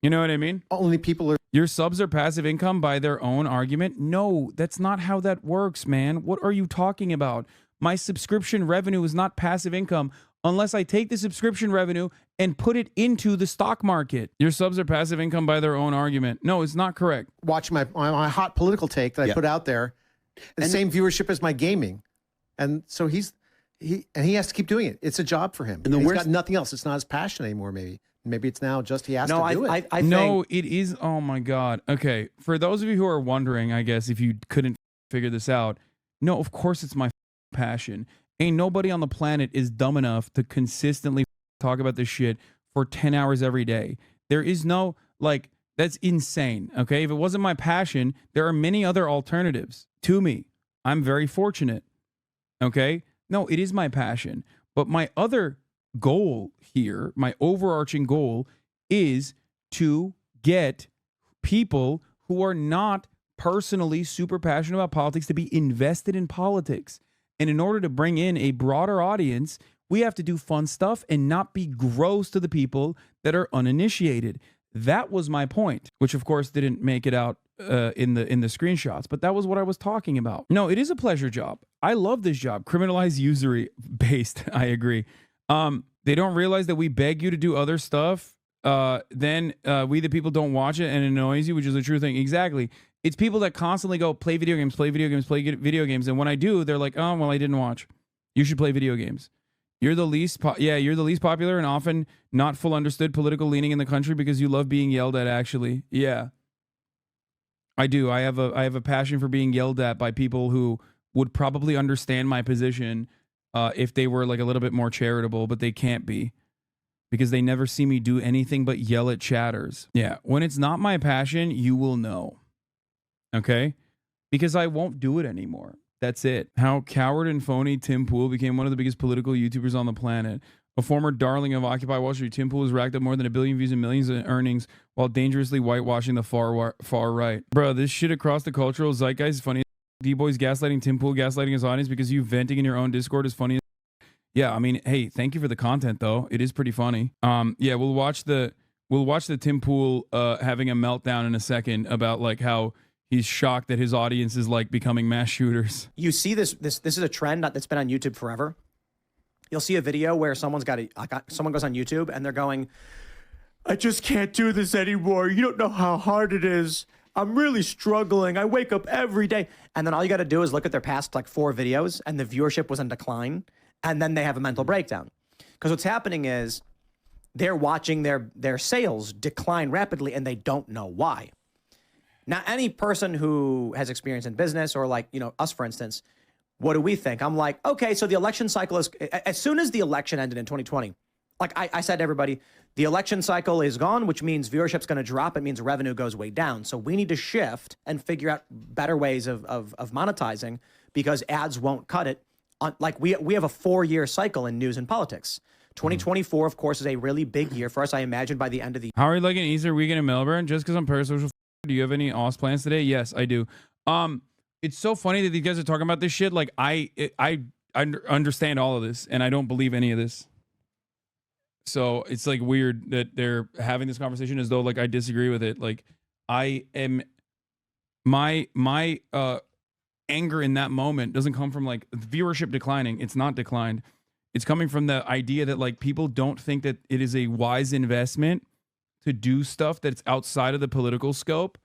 You know what I mean? Only people are. Your subs are passive income by their own argument? No, that's not how that works, man. What are you talking about? My subscription revenue is not passive income unless I take the subscription revenue and put it into the stock market. Your subs are passive income by their own argument. No, it's not correct. Watch my hot political take that I put out there. The same viewership as my gaming. And so he has to keep doing it. It's a job for him. And he's got nothing else. It's not his passion anymore, maybe. Maybe it's now just he has to do it. I think, no, it is. Oh my God. Okay. For those of you who are wondering, I guess, if you couldn't figure this out, no, of course it's my passion. Ain't nobody on the planet is dumb enough to consistently talk about this shit for 10 hours every day. There is no, like, that's insane. Okay. If it wasn't my passion, there are many other alternatives to me. I'm very fortunate. Okay. No, it is my passion. But my other goal here, my overarching goal, is to get people who are not personally super passionate about politics to be invested in politics. And in order to bring in a broader audience, we have to do fun stuff and not be gross to the people that are uninitiated. That was my point, which of course didn't make it out in the screenshots, but that was what I was talking about. No, it is a pleasure job. I love this job. Criminalize usury based. I agree. They don't realize that we beg you to do other stuff. Then we the people don't watch it and it annoys you, which is a true thing. Exactly. It's people that constantly go play video games, play video games, play video games. And when I do, they're like, oh, well, I didn't watch. You should play video games. You're the least you're the least popular and often not full understood political leaning in the country because you love being yelled at, actually. Yeah. I do. I have a passion for being yelled at by people who would probably understand my position if they were like a little bit more charitable, but they can't be because they never see me do anything but yell at chatters. Yeah. When it's not my passion, you will know. Okay? Because I won't do it anymore. That's it. How coward and phony Tim Pool became one of the biggest political YouTubers on the planet. A former darling of Occupy Wall Street, Tim Pool has racked up more than 1 billion views and millions in earnings while dangerously whitewashing the far right. Bro, this shit across the cultural zeitgeist is funny. D-Boy's gaslighting Tim Pool, gaslighting his audience because you venting in your own Discord is funny. Yeah, I mean, hey, thank you for the content, though. It is pretty funny. Yeah, we'll watch the Tim Pool having a meltdown in a second about like how he's shocked that his audience is like becoming mass shooters. You see this is a trend that's been on YouTube forever. You'll see a video where someone goes on YouTube and they're going, I just can't do this anymore. You don't know how hard it is. I'm really struggling. I wake up every day. And then all you got to do is look at their past like 4 videos and the viewership was in decline. And then they have a mental breakdown. Because what's happening is they're watching their sales decline rapidly and they don't know why. Now, any person who has experience in business or like, us, for instance, what do we think? I'm like, okay, so the election cycle is, as soon as the election ended in 2020, like I said to everybody, the election cycle is gone, which means viewership's going to drop. It means revenue goes way down. So we need to shift and figure out better ways of monetizing because ads won't cut it. Like we have a 4-year cycle in news and politics. 2024, of course, is a really big year for us. I imagine by the end of the year. How are you liking Easter weekend in Melbourne? Just because I'm parasocial, do you have any Oz plans today? Yes, I do. It's so funny that these guys are talking about this shit. Like I understand all of this and I don't believe any of this. So it's like weird that they're having this conversation as though like I disagree with it. Like I am my anger in that moment doesn't come from like viewership declining. It's not declined. It's coming from the idea that like people don't think that it is a wise investment to do stuff that's outside of the political scope.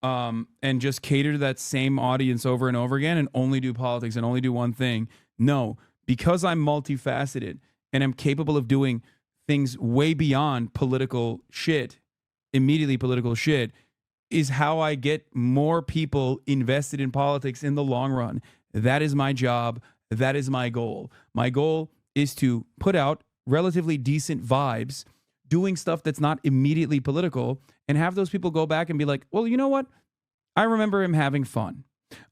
And just cater to that same audience over and over again and only do politics and only do one thing. No, because I'm multifaceted and I'm capable of doing things way beyond political shit, immediately political shit, is how I get more people invested in politics in the long run. That is my job. That is my goal. My goal is to put out relatively decent vibes, doing stuff that's not immediately political, and have those people go back and be like, well, you know what? I remember him having fun.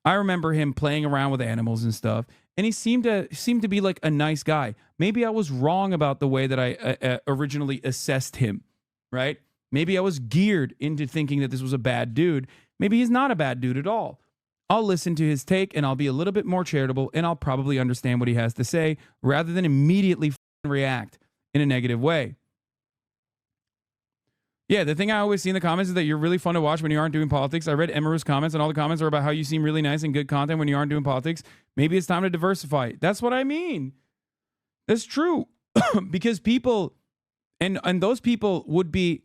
I remember him playing around with animals and stuff. And he seemed to be like a nice guy. Maybe I was wrong about the way that I originally assessed him, right? Maybe I was geared into thinking that this was a bad dude. Maybe he's not a bad dude at all. I'll listen to his take and I'll be a little bit more charitable and I'll probably understand what he has to say rather than immediately react in a negative way. Yeah, the thing I always see in the comments is that you're really fun to watch when you aren't doing politics. I read Emaru's comments, and all the comments are about how you seem really nice and good content when you aren't doing politics. Maybe it's time to diversify. That's what I mean. That's true. Because people, and those people would be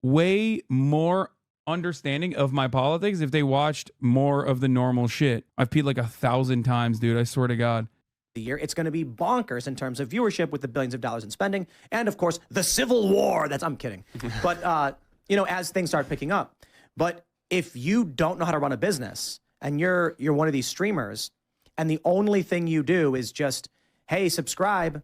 way more understanding of my politics if they watched more of the normal shit. I've peed like 1,000 times, dude. I swear to God. The year. It's going to be bonkers in terms of viewership with the billions of dollars in spending. And of course, the Civil War. I'm kidding. But, as things start picking up. But if you don't know how to run a business and you're one of these streamers and the only thing you do is just, hey, subscribe,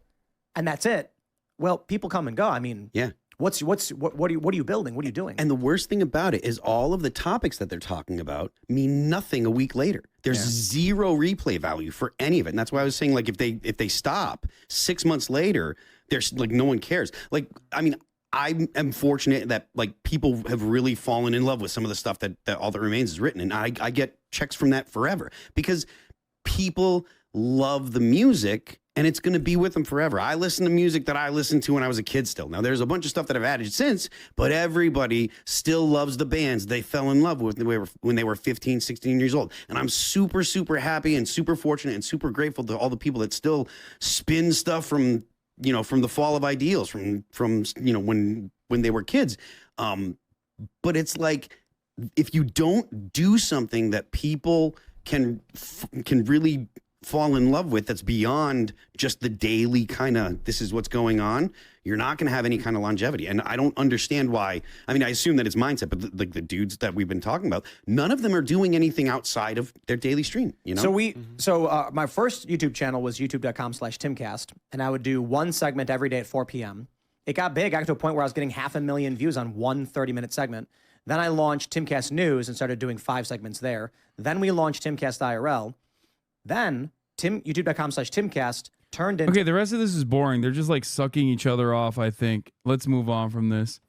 and that's it. Well, people come and go. I mean, yeah. What are you building? What are you doing? And the worst thing about it is all of the topics that they're talking about mean nothing a week later. There's zero replay value for any of it. And that's why I was saying, like, if they stop 6 months later, there's like no one cares. Like, I mean, I am fortunate that like people have really fallen in love with some of the stuff that All That Remains is written. And I get checks from that forever because people love the music and it's going to be with them forever. I listen to music that I listened to when I was a kid still. Now, there's a bunch of stuff that I've added since, but everybody still loves the bands they fell in love with when they were 15, 16 years old. And I'm super, super happy and super fortunate and super grateful to all the people that still spin stuff from the fall of ideals, from when they were kids. But it's like, if you don't do something that people can really fall in love with, that's beyond just the daily kind of, this is what's going on, you're not going to have any kind of longevity. And I don't understand why. I mean, I assume that it's mindset, but like the dudes that we've been talking about, none of them are doing anything outside of their daily stream, So my first YouTube channel was youtube.com/timcast, and I would do one segment every day at 4 p.m. It got big. I got to a point where I was getting 500,000 views on one 30-minute segment. Then I launched Timcast News and started doing 5 segments there. Then we launched Timcast IRL. Then youtube.com/Timcast turned into... Okay, the rest of this is boring. They're just like sucking each other off, I think. Let's move on from this.